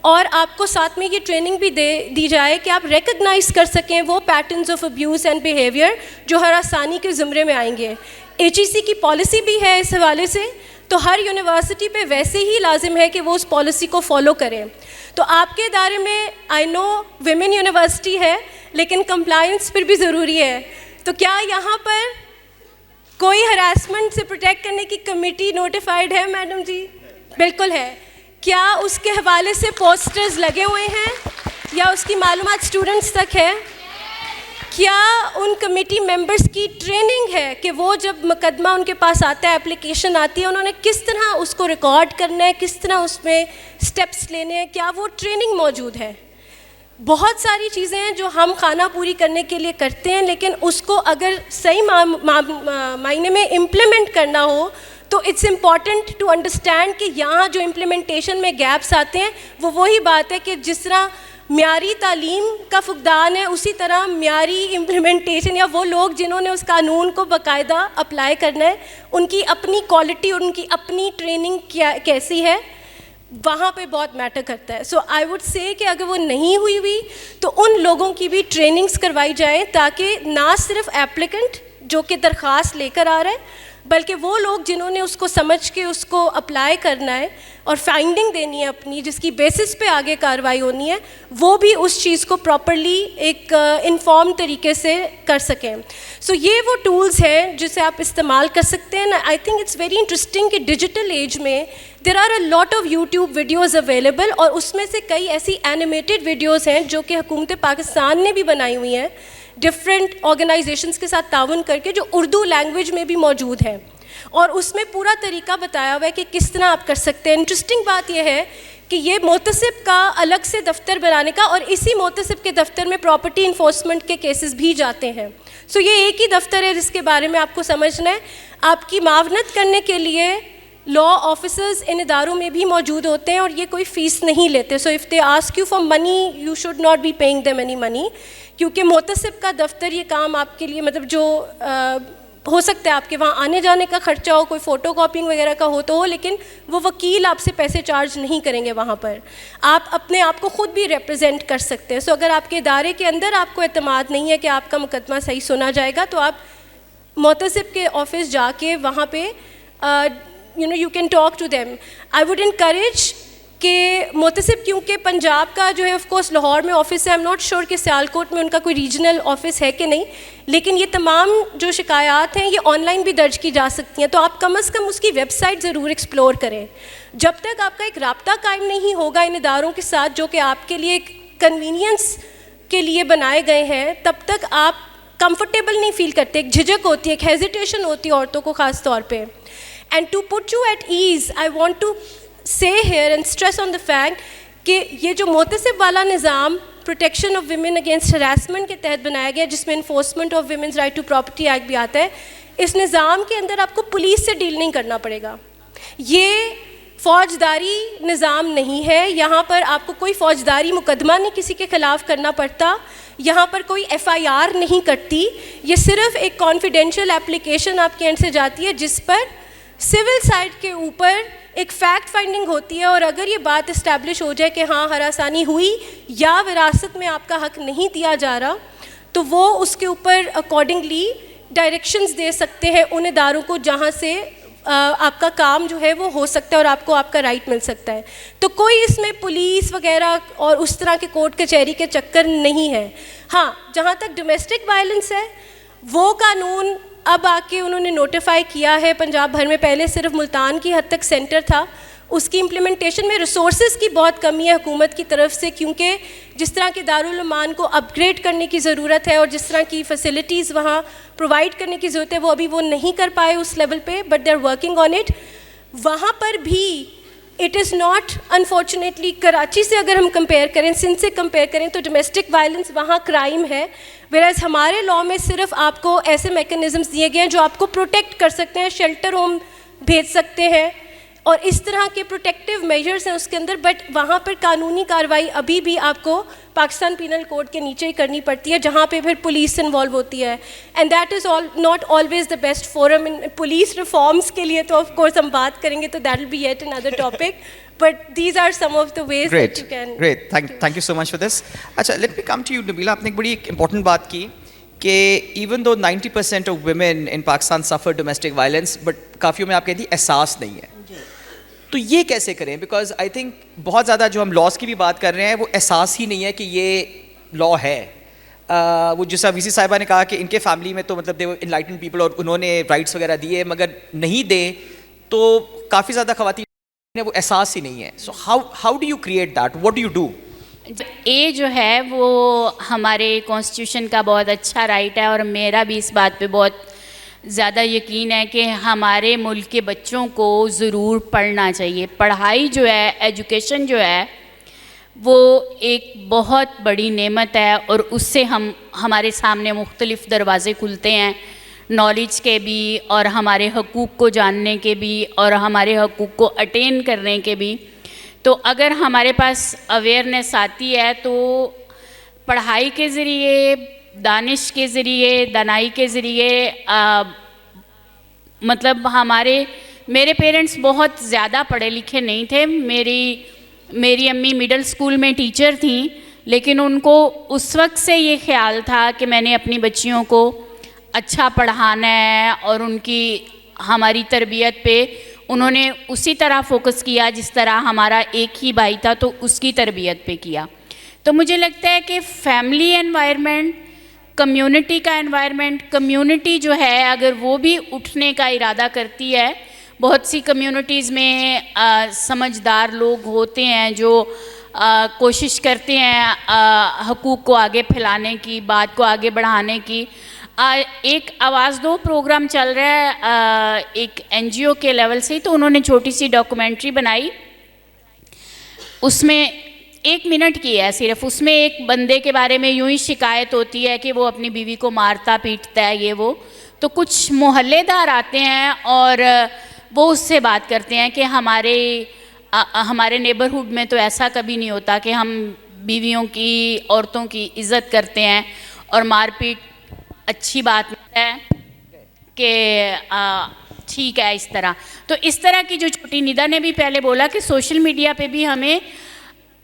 اور آپ کو ساتھ میں یہ ٹریننگ بھی دی جائے کہ آپ ریکگنائز کر سکیں وہ patterns of abuse and behaviour جو ہراسانی کے زمرے میں آئیں گے. HEC کی پالیسی بھی ہے اس حوالے سے، تو ہر یونیورسٹی پہ ویسے ہی لازم ہے کہ وہ اس پالیسی کو فالو کریں. تو آپ کے ادارے میں آئی نو ویمن یونیورسٹی ہے، لیکن کمپلائنس پھر بھی ضروری ہے. تو کیا یہاں پر کوئی ہراسمنٹ سے پروٹیکٹ کرنے کی کمیٹی نوٹیفائڈ ہے میڈم جی؟ بالکل ہے. کیا اس کے حوالے سے پوسٹرز لگے ہوئے ہیں یا اس کی معلومات اسٹوڈنٹس تک ہے؟ کیا ان کمیٹی ممبرس کی ٹریننگ ہے کہ وہ جب مقدمہ ان کے پاس آتا ہے، اپلیکیشن آتی ہے، انہوں نے کس طرح اس کو ریکارڈ کرنا ہے، کس طرح اس میں سٹیپس لینے ہیں، کیا وہ ٹریننگ موجود ہے؟ بہت ساری چیزیں ہیں جو ہم خانہ پوری کرنے کے لیے کرتے ہیں، لیکن اس کو اگر صحیح معنی میں امپلیمنٹ کرنا ہو تو اٹس امپورٹنٹ ٹو انڈرسٹینڈ کہ یہاں جو امپلیمنٹیشن میں گیپس آتے ہیں وہ وہی بات ہے کہ جس طرح معیاری تعلیم کا فقدان ہے، اسی طرح معیاری امپلیمنٹیشن یا وہ لوگ جنہوں نے اس قانون کو باقاعدہ اپلائی کرنا ہے، ان کی اپنی کوالٹی اور ان کی اپنی ٹریننگ کیسی ہے، وہاں پہ بہت میٹر کرتا ہے. سو آئی وڈ سے کہ اگر وہ نہیں ہوئی تو ان لوگوں کی بھی ٹریننگز کروائی جائیں تاکہ نہ صرف ایپلیکنٹ جو کہ درخواست لے کر آ رہا ہے، بلکہ وہ لوگ جنہوں نے اس کو سمجھ کے اس کو اپلائی کرنا ہے اور فائنڈنگ دینی ہے اپنی، جس کی بیسس پہ آگے کارروائی ہونی ہے، وہ بھی اس چیز کو پراپرلی ایک انفارم طریقے سے کر سکیں. سو یہ وہ ٹولز ہیں جسے آپ استعمال کر سکتے ہیں. I think it's very interesting کہ ڈیجیٹل ایج میں there are a lot of YouTube videos available, اور اس میں سے کئی ایسی اینیمیٹڈ ویڈیوز ہیں جو کہ حکومت پاکستان نے بھی بنائی ہوئی ہیں ڈفرینٹ آرگنائزیشنس کے ساتھ تعاون کر کے، جو اردو لینگویج میں بھی موجود ہیں. اور اس میں پورا طریقہ بتایا ہوا ہے کہ کس طرح آپ کر سکتے ہیں. انٹرسٹنگ بات یہ ہے کہ یہ محتسب کا الگ سے دفتر بنانے کا, اور اسی محتسب کے دفتر میں پراپرٹی انفورسمنٹ کے کیسز بھی جاتے ہیں. سو یہ ایک ہی دفتر ہے جس کے بارے میں آپ کو سمجھنا ہے. آپ کی معاونت کرنے کے لیے لا آفیسرز ان اداروں میں بھی موجود ہوتے ہیں اور یہ کوئی فیس نہیں لیتے. So if they ask you for money you should not be paying them any money, کیونکہ محتسب کا دفتر یہ کام آپ کے لیے مطلب جو ہو سکتا ہے آپ کے وہاں آنے جانے کا خرچہ ہو, کوئی فوٹو کاپنگ وغیرہ کا ہو تو ہو, لیکن وہ وکیل آپ سے پیسے چارج نہیں کریں گے. وہاں پر آپ اپنے آپ کو خود بھی ریپرزینٹ کر سکتے ہیں. سو اگر آپ کے ادارے کے اندر آپ کو اعتماد نہیں ہے کہ آپ کا مقدمہ صحیح سنا جائے گا, تو آپ محتسب کے آفس جا کے وہاں پہ you can talk to them. I would encourage کہ محتسب, کیونکہ پنجاب کا جو ہے آف کورس لاہور میں آفس ہے, آئی ایم ناٹ شیور کہ سیالکوٹ میں ان کا کوئی ریجنل آفس ہے کہ نہیں, لیکن یہ تمام جو شکایات ہیں یہ آن لائن بھی درج کی جا سکتی ہیں. تو آپ کم از کم اس کی ویب سائٹ ضرور ایکسپلور کریں. جب تک آپ کا ایک رابطہ قائم نہیں ہوگا ان اداروں کے ساتھ جو کہ آپ کے لیے ایک کنوینئنس کے لیے بنائے گئے ہیں, تب تک آپ کمفرٹیبل نہیں فیل کرتے. ایک جھجک ہوتی ہے, ایک ہیزیٹیشن ہوتی ہے عورتوں کو خاص طور پہ. And to put you at ease, I want to say here and stress on the fact کہ یہ جو محتسب والا نظام protection of women against harassment کے تحت بنایا گیا, جس میں enforcement of women's right to property act بھی آتا ہے, اس نظام کے اندر آپ کو پولیس سے ڈیل نہیں کرنا پڑے گا. یہ فوجداری نظام نہیں ہے. یہاں پر آپ کو کوئی فوجداری مقدمہ نہیں کسی کے خلاف کرنا پڑتا. یہاں پر کوئی FIR نہیں کٹتی. یہ صرف ایک کانفیڈینشیل اپلیکیشن آپ کے اینڈ سے جاتی ہے جس پر سول سائڈ کے اوپر ایک فیکٹ فائنڈنگ ہوتی ہے, اور اگر یہ بات اسٹیبلش ہو جائے کہ ہاں ہراسانی ہوئی یا وراثت میں آپ کا حق نہیں دیا جا رہا, تو وہ اس کے اوپر اکارڈنگلی ڈائریکشنز دے سکتے ہیں ان اداروں کو جہاں سے آپ کا کام جو ہے وہ ہو سکتا ہے اور آپ کو آپ کا رائٹ مل سکتا ہے. تو کوئی اس میں پولیس وغیرہ اور اس طرح کے کورٹ کچہری کے چکر نہیں ہے. ہاں, جہاں تک ڈومیسٹک وائلنس ہے, وہ قانون اب آ کے انہوں نے نوٹیفائی کیا ہے پنجاب بھر میں. پہلے صرف ملتان کی حد تک سینٹر تھا. اس کی امپلیمنٹیشن میں ریسورسز کی بہت کمی ہے حکومت کی طرف سے, کیونکہ جس طرح کے دارالعلومان کو اپ گریڈ کرنے کی ضرورت ہے اور جس طرح کی فیسلٹیز وہاں پرووائڈ کرنے کی ضرورت ہے, وہ ابھی وہ نہیں کر پائے اس لیول پہ, but they are working on it. وہاں پر بھی it is not unfortunately, Karachi سے اگر ہم کمپیئر کریں, سندھ سے کمپیئر کریں, تو ڈومیسٹک وائلنس وہاں کرائم ہے, ویئرز ہمارے لاء میں صرف آپ کو ایسے میکینزمس دیے گئے ہیں جو آپ کو پروٹیکٹ کر سکتے ہیں. شیلٹر ہوم بھیج سکتے ہیں اور اس طرح کے پروٹیکٹیو میجرز ہیں اس کے اندر, بٹ وہاں پر قانونی کارروائی ابھی بھی آپ کو پاکستان پینل کوڈ کے نیچے ہی کرنی پڑتی ہے, جہاں پہ پھر پولیس انوالو ہوتی ہے. And that is not always the best forum in police reforms کے لیے. تو آف کورس ہم بات کریں گے تو that will be yet another topic, but these are some of the ways that you can. Great. Thank you so much for this. اچھا, let me come to you, Nabila. آپ نے ایک بڑی امپورٹنٹ بات کی کہ ایون دو 90% آف ویمن ان پاکستان سفر ڈومیسٹک وائلنس, بٹ کافیوں میں آپ کہتی احساس نہیں ہے. تو یہ کیسے کریں؟ بیکاز آئی تھنک بہت زیادہ جو ہم لاس کی بھی بات کر رہے ہیں وہ احساس ہی نہیں ہے کہ یہ لا ہے. وہ جیسا وی سی صاحبہ نے کہا کہ ان کے فیملی میں تو مطلب دے انلائٹن پیپل اور انہوں نے رائٹس وغیرہ دیے, مگر نہیں دیں تو کافی زیادہ خواتین نے وہ احساس ہی نہیں ہے. So how do you create that, what do you do? اے جو ہے وہ ہمارے کانسٹیٹیوشن کا بہت اچھا رائٹ ہے, اور میرا بھی اس بات پہ بہت زیادہ یقین ہے کہ ہمارے ملک کے بچوں کو ضرور پڑھنا چاہیے. پڑھائی جو ہے, ایجوکیشن جو ہے, وہ ایک بہت بڑی نعمت ہے, اور اس سے ہمارے سامنے مختلف دروازے کھلتے ہیں, نالج کے بھی اور ہمارے حقوق کو جاننے کے بھی اور ہمارے حقوق کو اٹین کرنے کے بھی. تو اگر ہمارے پاس اویئرنیس آتی ہے تو پڑھائی کے ذریعے, دانش کے ذریعے, دانائی کے ذریعے, مطلب میرے پیرنٹس بہت زیادہ پڑھے لکھے نہیں تھے. میری امی مڈل اسکول میں ٹیچر تھیں, لیکن ان کو اس وقت سے یہ خیال تھا کہ میں نے اپنی بچیوں کو اچھا پڑھانا ہے, اور ان کی ہماری تربیت پہ انہوں نے اسی طرح فوکس کیا جس طرح ہمارا ایک ہی بھائی تھا تو اس کی تربیت پہ کیا. تو مجھے لگتا ہے کہ فیملی انوائرمنٹ, کمیونٹی کا انوائرمنٹ, کمیونٹی جو ہے اگر وہ بھی اٹھنے کا ارادہ کرتی ہے, بہت سی کمیونٹیز میں سمجھدار لوگ ہوتے ہیں جو کوشش کرتے ہیں حقوق کو آگے پھیلانے کی, بات کو آگے بڑھانے کی. ایک آواز دو پروگرام چل رہا ہے ایک NGO کے لیول سے, تو انہوں نے چھوٹی سی ڈاکومنٹری بنائی, اس میں 1 منٹ کی ہے صرف. اس میں ایک بندے کے بارے میں یوں ہی شکایت ہوتی ہے کہ وہ اپنی بیوی کو مارتا پیٹتا ہے یہ وہ, تو کچھ محلے دار آتے ہیں اور وہ اس سے بات کرتے ہیں کہ ہمارے نیبرہڈ میں تو ایسا کبھی نہیں ہوتا کہ ہم بیویوں کی عورتوں کی عزت کرتے ہیں, اور مار پیٹ اچھی بات ہے کہ ٹھیک ہے اس طرح. تو اس طرح کی جو چھوٹی ندا نے بھی پہلے بولا کہ سوشل میڈیا پہ بھی ہمیں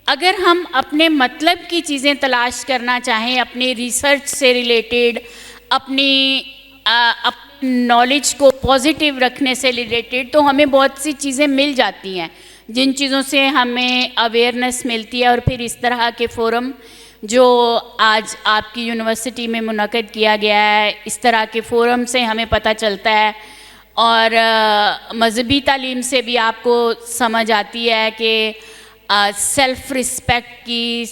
اگر ہم اپنے مطلب کی چیزیں تلاش کرنا چاہیں, اپنے ریسرچ سے ریلیٹڈ, اپنی نالج کو پازیٹیو رکھنے سے ریلیٹڈ, تو ہمیں بہت سی چیزیں مل جاتی ہیں جن چیزوں سے ہمیں اویئرنیس ملتی ہے. اور پھر اس طرح کے فورم جو آج آپ کی یونیورسٹی میں منعقد کیا گیا ہے, اس طرح کے فورم سے ہمیں پتہ چلتا ہے, اور مذہبی تعلیم سے بھی آپ کو سمجھ آتی ہے کہ سیلف رسپیکٹ کی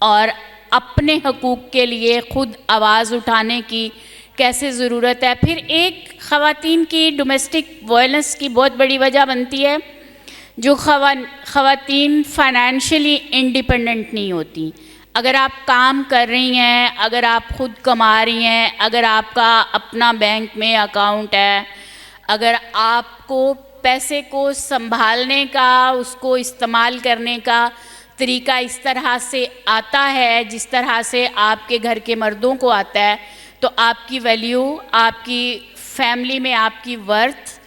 اور اپنے حقوق کے لیے خود آواز اٹھانے کی کیسے ضرورت ہے. پھر ایک خواتین کی ڈومیسٹک وائلنس کی بہت بڑی وجہ بنتی ہے جو خواتین فائنینشلی انڈیپینڈنٹ نہیں ہوتی. اگر آپ کام کر رہی ہیں, اگر آپ خود کما رہی ہیں, اگر آپ کا اپنا بینک میں اکاؤنٹ ہے, اگر آپ کو پیسے کو سنبھالنے کا, اس کو استعمال کرنے کا طریقہ اس طرح سے آتا ہے جس طرح سے آپ کے گھر کے مردوں کو آتا ہے, تو آپ کی ویلیو, آپ کی فیملی میں آپ کی ورتھ,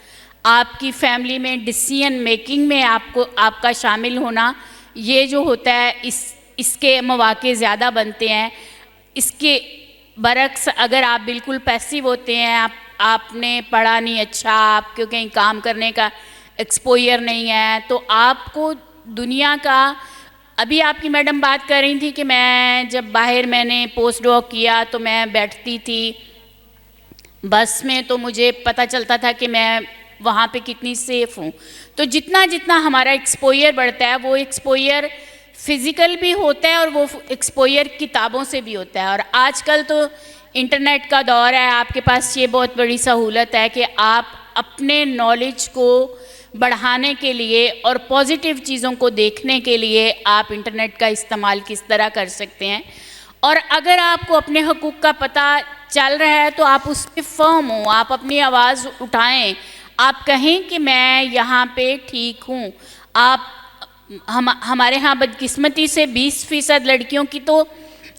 آپ کی فیملی میں ڈیسیژن میکنگ میں آپ کا شامل ہونا, یہ جو ہوتا ہے اس کے مواقع زیادہ بنتے ہیں. اس کے برعکس اگر آپ بالکل پیسیو ہوتے ہیں, آپ نے پڑھا نہیں اچھا, آپ کو کہیں کام کرنے کا ایکسپوئر نہیں ہے, تو آپ کو دنیا کا, ابھی آپ کی میڈم بات کر رہی تھی کہ میں جب باہر میں نے پوسٹ ڈاک کیا تو میں بیٹھتی تھی بس میں, تو مجھے پتہ چلتا تھا کہ میں وہاں پہ کتنی سیف ہوں. تو جتنا ہمارا ایکسپوئر بڑھتا ہے, وہ ایکسپوئر فزیکل بھی ہوتا ہے اور وہ ایکسپوئر کتابوں سے بھی ہوتا ہے. اور آج کل تو انٹرنیٹ کا دور ہے, آپ کے پاس یہ بہت بڑی سہولت ہے کہ آپ اپنے نالج کو بڑھانے کے لیے اور پازیٹیو چیزوں کو دیکھنے کے لیے آپ انٹرنیٹ کا استعمال کس طرح کر سکتے ہیں. اور اگر آپ کو اپنے حقوق کا پتہ چل رہا ہے تو آپ اس پہ فرم ہوں, آپ اپنی آواز اٹھائیں, آپ کہیں کہ میں یہاں پہ ٹھیک ہوں. ہمارے ہاں بدقسمتی سے 20% لڑکیوں کی تو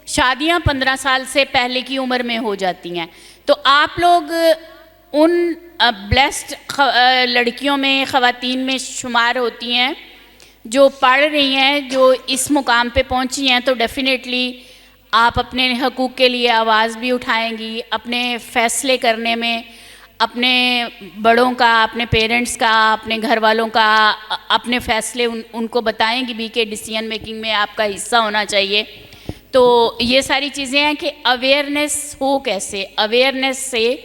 شادیاں 15 سال سے پہلے کی عمر میں ہو جاتی ہیں. تو آپ لوگ ان بلیسڈ لڑکیوں میں, خواتین میں شمار ہوتی ہیں جو پڑھ رہی ہیں, جو اس مقام پہ پہنچی ہیں. تو ڈیفینیٹلی آپ اپنے حقوق کے لیے آواز بھی اٹھائیں گی, اپنے فیصلے کرنے میں اپنے بڑوں کا, اپنے پیرنٹس کا, اپنے گھر والوں کا اپنے فیصلے ان کو بتائیں گی بھی کہ ڈیسیژن میکنگ میں آپ کا حصہ ہونا چاہیے. تو یہ ساری چیزیں ہیں کہ اویئرنیس ہو کیسے, اویئرنیس سے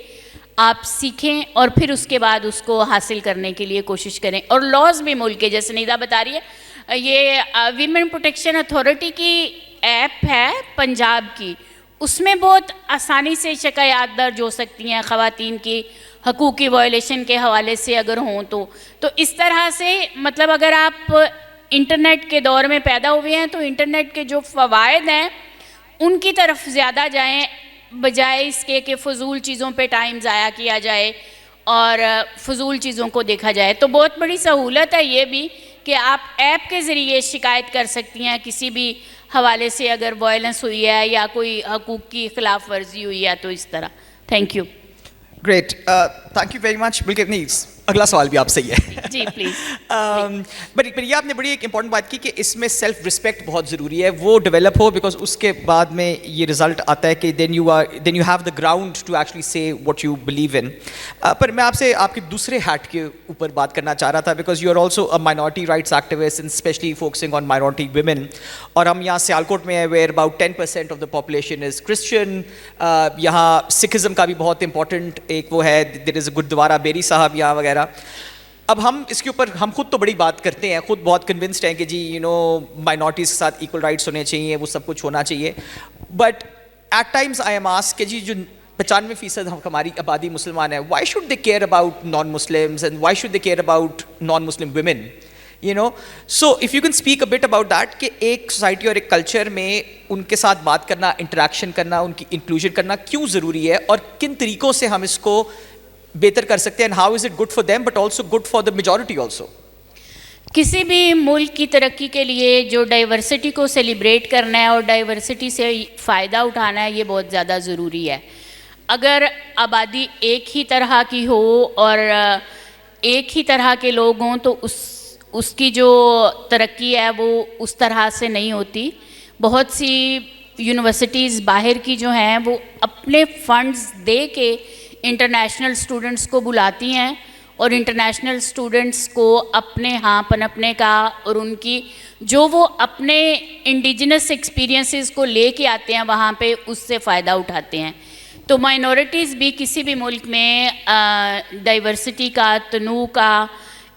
آپ سیکھیں اور پھر اس کے بعد اس کو حاصل کرنے کے لیے کوشش کریں. اور لاز بھی ملک کے, جیسے نیدا بتا رہی ہے, یہ ویمن پروٹیکشن اتھارٹی کی ایپ ہے پنجاب کی, اس میں بہت آسانی سے شکایات درج ہو سکتی ہیں خواتین کی حقوق کی وائلیشن کے حوالے سے اگر ہوں تو اس طرح سے مطلب اگر آپ انٹرنیٹ کے دور میں پیدا ہوئے ہیں تو انٹرنیٹ کے جو فوائد ہیں ان کی طرف زیادہ جائیں, بجائے اس کے کہ فضول چیزوں پہ ٹائم ضائع کیا جائے اور فضول چیزوں کو دیکھا جائے. تو بہت بڑی سہولت ہے یہ بھی کہ آپ ایپ کے ذریعے شکایت کر سکتی ہیں کسی بھی حوالے سے اگر وائلنس ہوئی ہے یا کوئی حقوق کی خلاف ورزی ہوئی ہے. تو اس طرح thank you. Great, thank you very much. بلکہ نہیں, اگلا سوال بھی آپ سے ہی ہے. جی پلیز. بٹ یہ آپ نے بڑی ایک امپورٹنٹ بات کی کہ اس میں سیلف رسپیکٹ بہت ضروری ہے, وہ ڈیولپ ہو, بیکاز اس کے بعد میں یہ رزلٹ آتا ہے کہ then you have the ground to actually say what you believe in. پر میں آپ سے آپ کے دوسرے ہیٹ کے اوپر بات کرنا چاہ رہا تھا, because you are also a minority rights activist and especially focusing on minority women. اور ہم یہاں سیالکوٹ میں ہیں where about 10% of the population is Christian. یہاں سکھزم کا بھی بہت امپورٹنٹ ایک وہ ہے, دیر از اے گردوارا بیری صاحب یہاں وغیرہ. اب ہم اس کے اوپر ہم خود تو بڑی بات کرتے ہیں, خود بہت کنونسڈ ہیں کہ جی مائنورٹیز کے ساتھ ایکول رائٹس ہونے چاہیے, وہ سب کچھ ہونا چاہیے. But at times I am ask کہ جی جو 95% ہماری آبادی مسلمان ہے. Why should they care about non-Muslims and why should they care about non-Muslim women? You know, so if you can speak a bit about that کہ ایک سوسائٹی اور ایک کلچر میں ان کے ساتھ بات کرنا, انٹریکشن کرنا, ان کی انکلوژن کرنا کیوں ضروری ہے اور کن طریقوں سے ہم اس کو بہتر کر سکتے ہیں, and how is it good for them but also good for the majority also. کسی بھی ملک کی ترقی کے لیے جو ڈائیورسٹی کو سیلیبریٹ کرنا ہے اور ڈائیورسٹی سے فائدہ اٹھانا ہے, یہ بہت زیادہ ضروری ہے. اگر آبادی ایک ہی طرح کی ہو اور ایک ہی طرح کے لوگ ہوں تو اس کی جو ترقی ہے وہ اس طرح سے نہیں ہوتی. بہت سی یونیورسٹیز باہر کی جو ہیں وہ اپنے فنڈز دے کے انٹرنیشنل اسٹوڈنٹس کو بلاتی ہیں اور انٹرنیشنل اسٹوڈنٹس کو اپنے ہاں پنپنے کا اور ان کی جو وہ اپنے انڈیجنس ایکسپیرینسز کو لے کے آتے ہیں وہاں پہ اس سے فائدہ اٹھاتے ہیں. تو مائنورٹیز بھی کسی بھی ملک میں ڈائیورسٹی کا, تنوع کا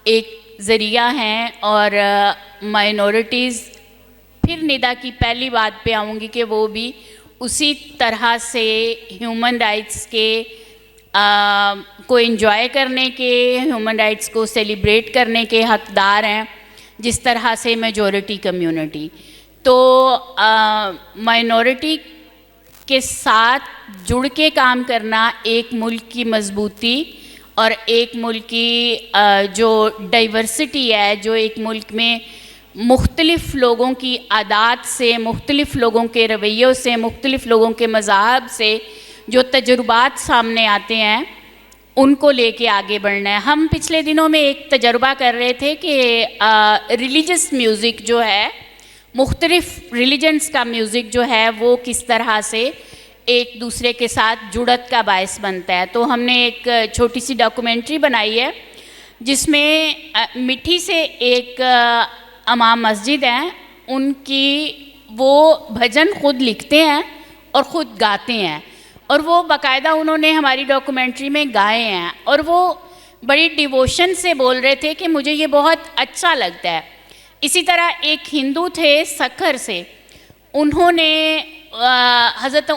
ایک ذریعہ ہیں. اور مائنورٹیز پھر ندا کی پہلی بات پہ آؤں گی کہ وہ بھی اسی طرح سے ہیومن رائٹس کے کو انجوائے کرنے کے, ہیومن رائٹس کو سیلیبریٹ کرنے کے حقدار ہیں جس طرح سے میجورٹی کمیونٹی. تو مائنورٹی کے ساتھ جڑ کے کام کرنا ایک ملک کی مضبوطی اور ایک ملک کی جو ڈائیورسٹی ہے, جو ایک ملک میں مختلف لوگوں کی عادات سے, مختلف لوگوں کے رویوں سے, مختلف لوگوں کے مذاہب سے جو تجربات سامنے آتے ہیں ان کو لے کے آگے بڑھنا ہے. ہم پچھلے دنوں میں ایک تجربہ کر رہے تھے کہ ریلیجس میوزک جو ہے, مختلف ریلیجنس کا میوزک جو ہے وہ کس طرح سے ایک دوسرے کے ساتھ جڑت کا باعث بنتا ہے. تو ہم نے ایک چھوٹی سی ڈاکومنٹری بنائی ہے جس میں مٹھی سے ایک امام مسجد ہیں, ان کی وہ بھجن خود لکھتے ہیں اور خود گاتے ہیں اور وہ باقاعدہ انہوں نے ہماری ڈاکومنٹری میں گائے ہیں اور وہ بڑی ڈیووشن سے بول رہے تھے کہ مجھے یہ بہت اچھا لگتا ہے. اسی طرح ایک ہندو تھے سکھر سے, انہوں نے حضرت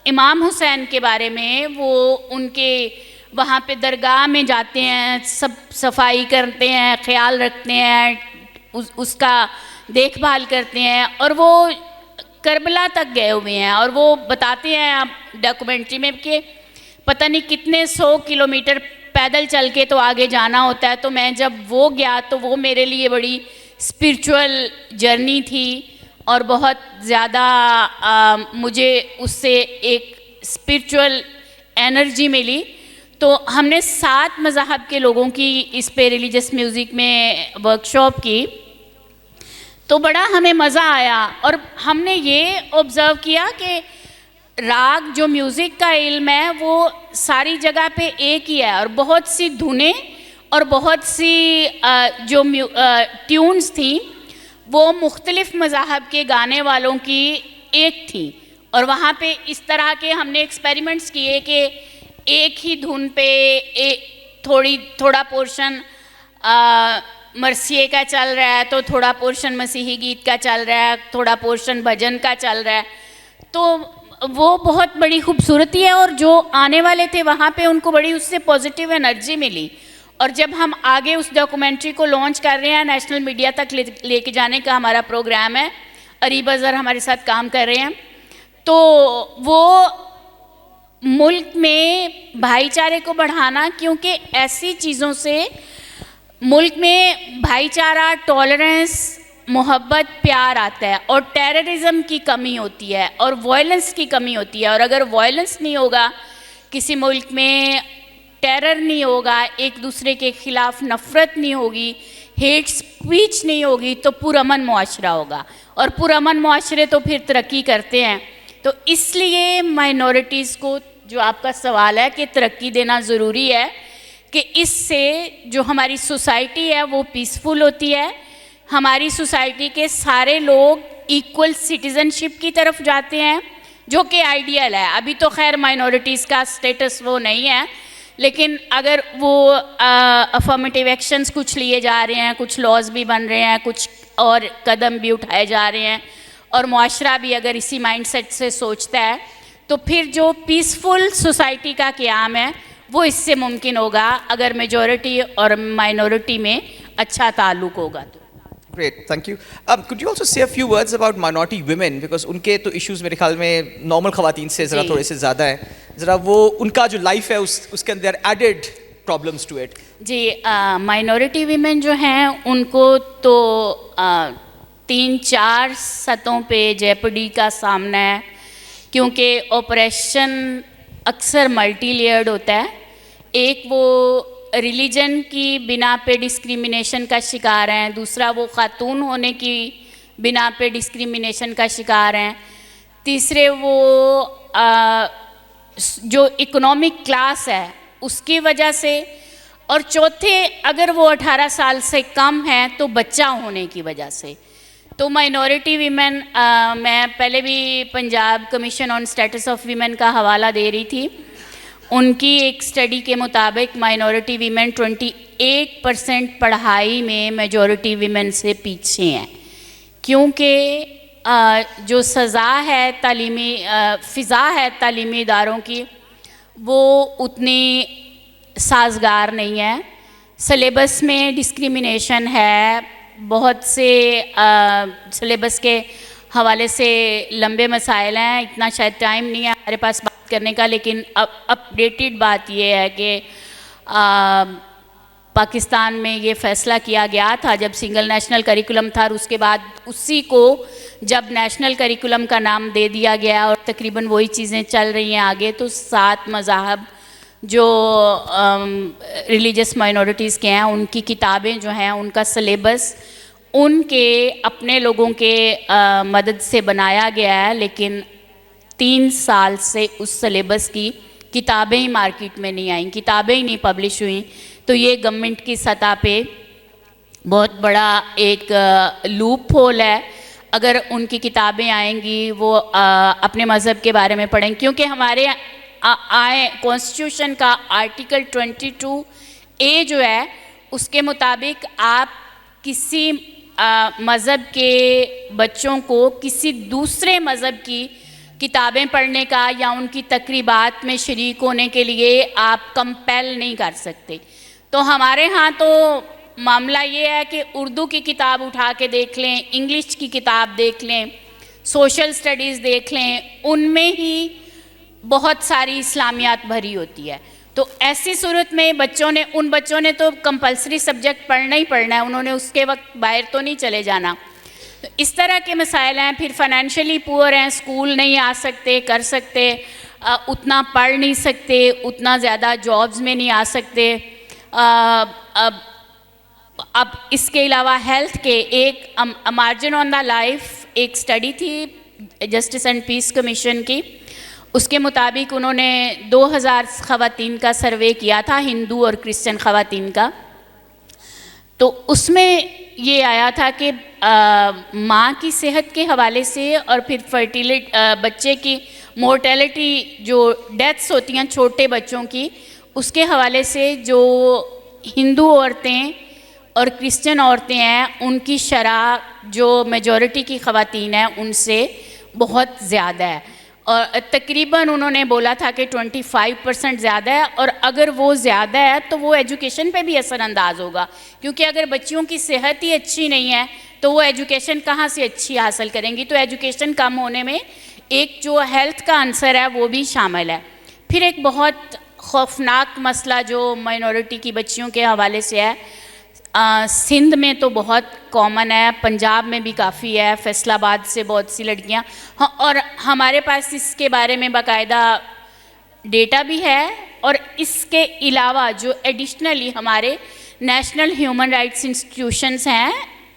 امام حسین کے بارے میں, وہ ان کے وہاں پہ درگاہ میں جاتے ہیں, سب صفائی کرتے ہیں, خیال رکھتے ہیں, اس کا دیکھ بھال کرتے ہیں اور وہ کربلا تک گئے ہوئے ہیں. اور وہ بتاتے ہیں ڈاکومنٹری میں کہ پتہ نہیں کتنے 100 کلومیٹر پیدل چل کے تو آگے جانا ہوتا ہے. تو میں جب وہ گیا تو وہ میرے لیے بڑی اسپرچول جرنی تھی اور بہت زیادہ مجھے اس سے ایک اسپرچول انرجی ملی. تو ہم نے 7 مذاہب کے لوگوں کی اس پہ ریلیجس میوزک میں ورکشاپ کی تو بڑا ہمیں مزہ آیا. اور ہم نے یہ آبزرو کیا کہ راگ جو میوزک کا علم ہے وہ ساری جگہ پہ ایک ہی ہے اور بہت سی دھنیں اور بہت سی جو ٹیونز تھیں وہ مختلف مذاہب کے گانے والوں کی ایک تھیں. اور وہاں پہ اس طرح کے ہم نے ایکسپیریمنٹس کیے کہ ایک ہی دھن پہ تھوڑا پورشن مرثیے کا چل رہا ہے, تو تھوڑا پورشن مسیحی گیت کا چل رہا ہے, تھوڑا پورشن بھجن کا چل رہا ہے. تو وہ بہت بڑی خوبصورتی ہے اور جو آنے والے تھے وہاں پہ ان کو بڑی اس سے پازیٹیو انرجی ملی. اور جب ہم آگے اس ڈاکومنٹری کو لانچ کر رہے ہیں, نیشنل میڈیا تک لے کے جانے کا ہمارا پروگرام ہے, اریب اظہر ہمارے ساتھ کام کر رہے ہیں, تو وہ ملک میں بھائی چارے کو بڑھانا, کیونکہ ایسی چیزوں سے ملک میں بھائی چارہ, ٹالرنس, محبت, پیار آتا ہے اور ٹیررزم کی کمی ہوتی ہے اور وائلنس کی کمی ہوتی ہے. اور اگر وائلنس نہیں ہوگا کسی ملک میں, ٹیرر نہیں ہوگا, ایک دوسرے کے خلاف نفرت نہیں ہوگی, ہیٹ سپیچ نہیں ہوگی, تو پرامن معاشرہ ہوگا اور پرامن معاشرے تو پھر ترقی کرتے ہیں. تو اس لیے مائنورٹیز کو جو آپ کا سوال ہے کہ ترقی دینا ضروری ہے کہ اس سے جو ہماری سوسائٹی ہے وہ پیسفل ہوتی ہے, ہماری سوسائٹی کے سارے لوگ ایکول سٹیزن شپ کی طرف جاتے ہیں جو کہ آئیڈیل ہے. ابھی تو خیر مائنورٹیز کا سٹیٹس وہ نہیں ہے, لیکن اگر وہ افرمیٹیو ایکشنز کچھ لیے جا رہے ہیں, کچھ لاز بھی بن رہے ہیں, کچھ اور قدم بھی اٹھائے جا رہے ہیں اور معاشرہ بھی اگر اسی مائنڈ سیٹ سے سوچتا ہے تو پھر جو پیسفل سوسائٹی کا قیام ہے وہ اس سے ممکن ہوگا اگر میجورٹی اور مائنورٹی میں اچھا تعلق ہوگا تو. Great, thank you. Could you also say a few words about minority women, because ان کے تو ایشوز میرے خیال میں نارمل خواتین سے ذرا تھوڑے سے زیادہ ہیں, ذرا وہ ان کا جو لائف ہے اس کے اندر ایڈڈ پرابلمس ٹو اٹ. جی, مائنورٹی ویمن جو ہیں ان کو تو 3-4 سطحوں پہ جیپڈی کا سامنا ہے, کیونکہ آپریشن اکثر ملٹی لیئرڈ ہوتا ہے. ایک وہ ریلیجن کی بنا پہ ڈسکریمنیشن کا شکار ہیں, دوسرا وہ خاتون ہونے کی بنا پہ ڈسکریمنیشن کا شکار ہیں, تیسرے وہ جو اکنامک کلاس ہے اس کی وجہ سے, اور چوتھے اگر وہ 18 سال سے کم ہیں تو بچہ ہونے کی وجہ سے. تو مائنورٹی ویمن, میں پہلے بھی Punjab commission on status of Women کا حوالہ دے رہی تھی, ان کی ایک اسٹڈی کے مطابق مائنورٹی ویمن 28% پڑھائی میں میجورٹی ویمن سے پیچھے ہیں, کیونکہ جو سزا ہے تعلیمی فضا ہے تعلیمی اداروں کی وہ اتنی سازگار نہیں ہے. سلیبس میں ڈسکریمنیشن ہے, بہت سے سلیبس کے حوالے سے لمبے مسائل ہیں, اتنا شاید ٹائم نہیں ہے ہمارے پاس بات کرنے کا, لیکن اپڈیٹڈ بات یہ ہے کہ پاکستان میں یہ فیصلہ کیا گیا تھا جب سنگل نیشنل کریکولم تھا, اور اس کے بعد اسی کو جب نیشنل کریکولم کا نام دے دیا گیا اور تقریباً وہی چیزیں چل رہی ہیں آگے, تو 7 مذاہب جو ریلیجس مائنورٹیز کے ہیں ان کی کتابیں جو ہیں ان کا سلیبس ان کے اپنے لوگوں کے مدد سے بنایا گیا ہے, لیکن 3 سال سے اس سلیبس کی کتابیں ہی مارکیٹ میں نہیں آئیں, کتابیں ہی نہیں پبلش ہوئیں. تو یہ گورنمنٹ کی سطح پہ بہت بڑا ایک لوپ ہول ہے. اگر ان کی کتابیں آئیں گی وہ اپنے مذہب کے بارے میں پڑھیں, کیونکہ ہمارے کانسٹیٹیوشن کا آرٹیکل 22A جو ہے اس کے مطابق آپ کسی مذہب کے بچوں کو کسی دوسرے مذہب کی کتابیں پڑھنے کا یا ان کی تقریبات میں شریک ہونے کے لیے آپ کمپیل نہیں کر سکتے. تو ہمارے ہاں تو معاملہ یہ ہے کہ اردو کی کتاب اٹھا کے دیکھ لیں, انگلش کی کتاب دیکھ لیں, سوشل سٹڈیز دیکھ لیں, ان میں ہی بہت ساری اسلامیات بھری ہوتی ہے. تو ایسی صورت میں ان بچوں نے تو کمپلسری سبجیکٹ پڑھنا ہی پڑھنا ہے, انہوں نے اس کے وقت باہر تو نہیں چلے جانا. تو اس طرح کے مسائل ہیں. پھر فائنینشلی پور ہیں, اسکول نہیں آ سکتے, کر سکتے, اتنا پڑھ نہیں سکتے, اتنا زیادہ جابز میں نہیں آ سکتے. اب اس کے علاوہ ہیلتھ کے ایک مارجن آن دا لائف ایک سٹڈی تھی جسٹس اینڈ پیس کمیشن کی, اس کے مطابق انہوں نے 2000 خواتین کا سروے کیا تھا, ہندو اور کرسچن خواتین کا. تو اس میں یہ آیا تھا کہ ماں کی صحت کے حوالے سے اور پھر بچے کی مورٹیلٹی جو ڈیتھس ہوتی ہیں چھوٹے بچوں کی, اس کے حوالے سے جو ہندو عورتیں اور کرسچن عورتیں ہیں ان کی شرح جو میجورٹی کی خواتین ہیں ان سے بہت زیادہ ہے. اور تقریباً انہوں نے بولا تھا کہ 25% زیادہ ہے, اور اگر وہ زیادہ ہے تو وہ ایجوکیشن پہ بھی اثر انداز ہوگا, کیونکہ اگر بچیوں کی صحت ہی اچھی نہیں ہے تو وہ ایجوکیشن کہاں سے اچھی حاصل کریں گی. تو ایجوکیشن کم ہونے میں ایک جو ہیلتھ کا عنصر ہے وہ بھی شامل ہے. پھر ایک بہت خوفناک مسئلہ جو مائنورٹی کی بچیوں کے حوالے سے ہے, سندھ میں تو بہت کامن ہے, پنجاب میں بھی کافی ہے, فیصل آباد سے بہت سی لڑکیاں, اور ہمارے پاس اس کے بارے میں باقاعدہ ڈیٹا بھی ہے. اور اس کے علاوہ جو ایڈیشنلی ہمارے نیشنل ہیومن رائٹس انسٹیٹیوشنز ہیں,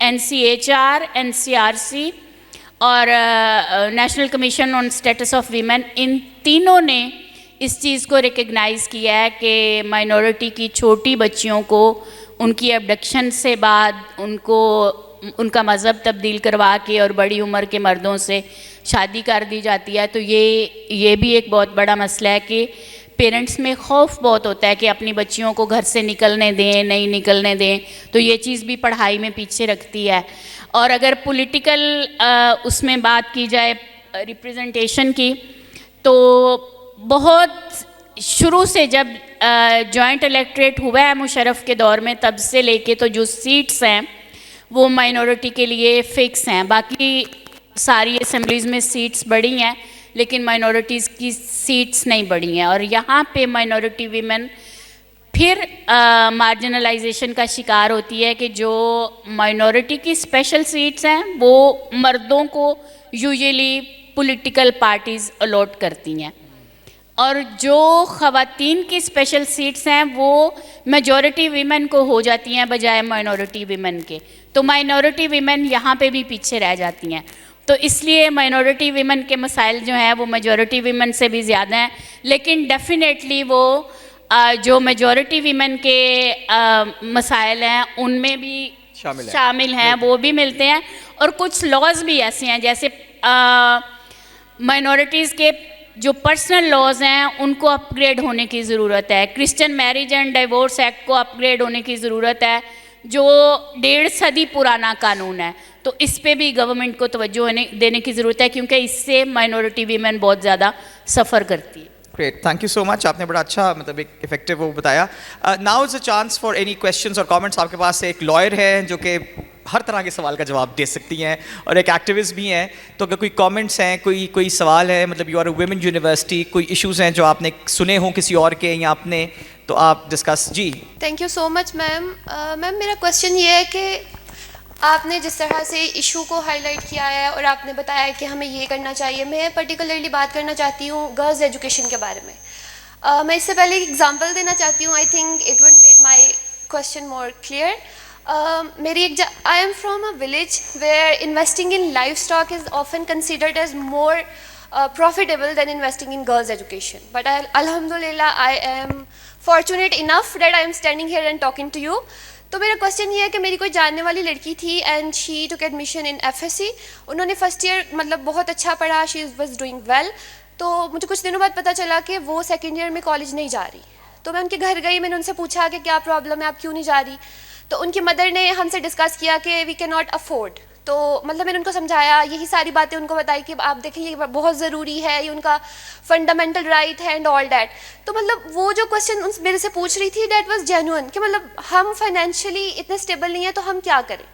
NCHR, NCRC اور national commission on status of women, ان تینوں نے اس چیز کو ریکگنائز کیا ہے کہ مائنورٹی کی چھوٹی بچیوں کو ان کی ابڈکشن سے بعد ان کا مذہب تبدیل کروا کے اور بڑی عمر کے مردوں سے شادی کر دی جاتی ہے. تو یہ بھی ایک بہت بڑا مسئلہ ہے کہ پیرنٹس میں خوف بہت ہوتا ہے کہ اپنی بچیوں کو گھر سے نکلنے دیں, نہیں نکلنے دیں. تو یہ چیز بھی پڑھائی میں پیچھے رکھتی ہے. اور اگر پولیٹیکل اس میں بات کی جائے ریپریزنٹیشن کی, تو بہت شروع سے جب جوائنٹ الیکٹریٹ ہوا ہے مشرف کے دور میں تب سے لے کے تو جو سیٹس ہیں وہ مائنورٹی کے لیے فکس ہیں. باقی ساری اسمبلیز میں سیٹس بڑھی ہیں لیکن مائنورٹیز کی سیٹس نہیں بڑھی ہیں, اور یہاں پہ مائنورٹی ویمن پھر مارجنلائزیشن کا شکار ہوتی ہے کہ جو مائنورٹی کی اسپیشل سیٹس ہیں وہ مردوں کو یوزلی پولیٹیکل پارٹیز الاٹ کرتی ہیں, اور جو خواتین کی اسپیشل سیٹس ہیں وہ میجورٹی ویمن کو ہو جاتی ہیں بجائے مائنورٹی ویمن کے. تو مائنورٹی ویمن یہاں پہ بھی پیچھے رہ جاتی ہیں. تو اس لیے مائنورٹی ویمن کے مسائل جو ہیں وہ میجورٹی ویمن سے بھی زیادہ ہیں, لیکن ڈیفینیٹلی وہ جو میجورٹی ویمن کے مسائل ہیں ان میں بھی شامل ہیں, وہ بھی ملتے ہیں. اور کچھ لاز بھی ایسے ہیں جیسے مائنورٹیز کے جو پرسنل لاز ہیں ان کو اپ گریڈ ہونے کی ضرورت ہے. Christian Marriage and Divorce Act کو اپ گریڈ ہونے کی ضرورت ہے جو 1.5 صدی پرانا قانون ہے. تو اس پہ بھی گورنمنٹ کو توجہ دینے کی ضرورت ہے کیونکہ اس سے مائنورٹی ویمن بہت زیادہ سفر کرتی ہے. گریٹ, تھینک یو سو مچ. آپ نے بڑا اچھا مطلب ایک افیکٹو وہ بتایا. Now is a chance for any questions اور کامنٹس. آپ کے پاس ایک لائر ہے جو کہ ہر طرح کے سوال کا جواب دے سکتی ہیں اور ایک ایکٹیوسٹ بھی ہیں, تو اگر کوئی کامنٹس ہیں, کوئی سوال ہے, مطلب you are a women university, کوئی ایشوز ہیں جو آپ نے سنے ہوں کسی اور کے یا اپنے, تو آپ ڈسکس. جی thank you so much ma'am. Ma'am میرا کویشچن یہ ہے کہ آپ نے جس طرح سے ایشو کو ہائی لائٹ کیا ہے اور آپ نے بتایا ہے کہ ہمیں یہ کرنا چاہیے, میں پرٹیکولرلی بات کرنا چاہتی ہوں گرلز ایجوکیشن کے بارے میں. میں اس سے پہلے ایک ایگزامپل دینا چاہتی ہوں. I think it would made my question more clear. میری I am from a village where investing in livestock is often considered as more profitable than investing in girls' education. But alhamdulillah, I am fortunate enough that I am standing here and talking to you. تو میرا کویشچن یہ ہے کہ میری کوئی جاننے والی لڑکی تھی and she took admission in F S C. انہوں نے فرسٹ ایئر مطلب بہت اچھا پڑھا, شی واز ڈوئنگ ویل. تو مجھے کچھ دنوں بعد پتہ چلا کہ وہ سیکنڈ ایئر میں کالج نہیں جا رہی. تو میں ان کے گھر گئی, میں نے ان سے پوچھا کہ کیا پرابلم ہے, آپ کیوں نہیں جا رہی. تو ان کی مدر نے ہم سے ڈسکس کیا کہ وی کین ناٹ افورڈ. تو مطلب میں نے ان کو سمجھایا, یہی ساری باتیں ان کو بتائی کہ آپ دیکھیں یہ بہت ضروری ہے, یہ ان کا فنڈامنٹل رائٹ ہے اینڈ آل دیٹ. تو مطلب وہ جو کویشچن میرے سے پوچھ رہی تھی دیٹ واز جینوئن کہ مطلب ہم فائنینشلی اتنے اسٹیبل نہیں ہیں تو ہم کیا کریں.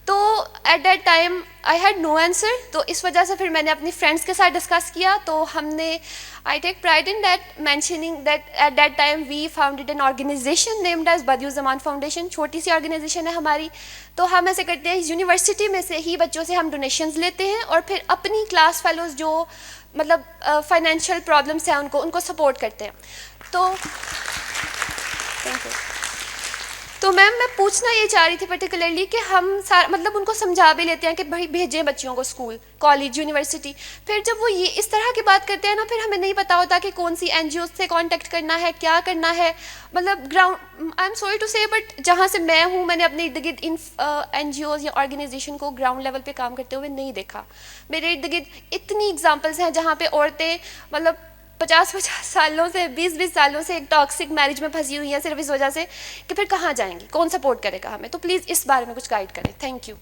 تو at that time I had no answer. تو اس وجہ سے پھر میں نے اپنی فرینڈس کے ساتھ ڈسکس کیا. تو ہم نے I take pride in that mentioning that at that time we founded an organization named as Badiuzzaman foundation. چھوٹی سی آرگنائزیشن ہے ہماری. تو ہم ایسے کرتے ہیں, یونیورسٹی میں سے ہی بچوں سے ہم ڈونیشنز لیتے ہیں اور پھر اپنی کلاس فیلوز جو مطلب فائنینشیل پرابلمس ہیں ان کو سپورٹ کرتے ہیں. تو تھینک یو. تو میم میں پوچھنا یہ چاہ رہی تھی پرٹیکولرلی کہ ہم مطلب ان کو سمجھا بھی لیتے ہیں کہ بھائی بھیجیں بچیوں کو اسکول, کالج, یونیورسٹی. پھر جب وہ یہ اس طرح کی بات کرتے ہیں نا, پھر ہمیں نہیں پتہ ہوتا کہ کون سی این جی اوز سے کانٹیکٹ کرنا ہے, کیا کرنا ہے. مطلب ground I am sorry to say but جہاں سے میں ہوں, میں نے اپنے ارد گرد ان این جی اوز یا آرگنائزیشن کو گراؤنڈ لیول پہ کام کرتے ہوئے نہیں دیکھا. میرے ارد گرد اتنی ایگزامپلس ہیں جہاں پہ عورتیں مطلب 50 سالوں سے 20 سالوں سے ایک ٹاکسک میرج میں پھنسی ہوئی ہیں صرف اس وجہ سے کہ پھر کہاں جائیں گی, کون سپورٹ کرے گا ہمیں. تو پلیز اس بارے میں کچھ گائیڈ کریں. Thank you.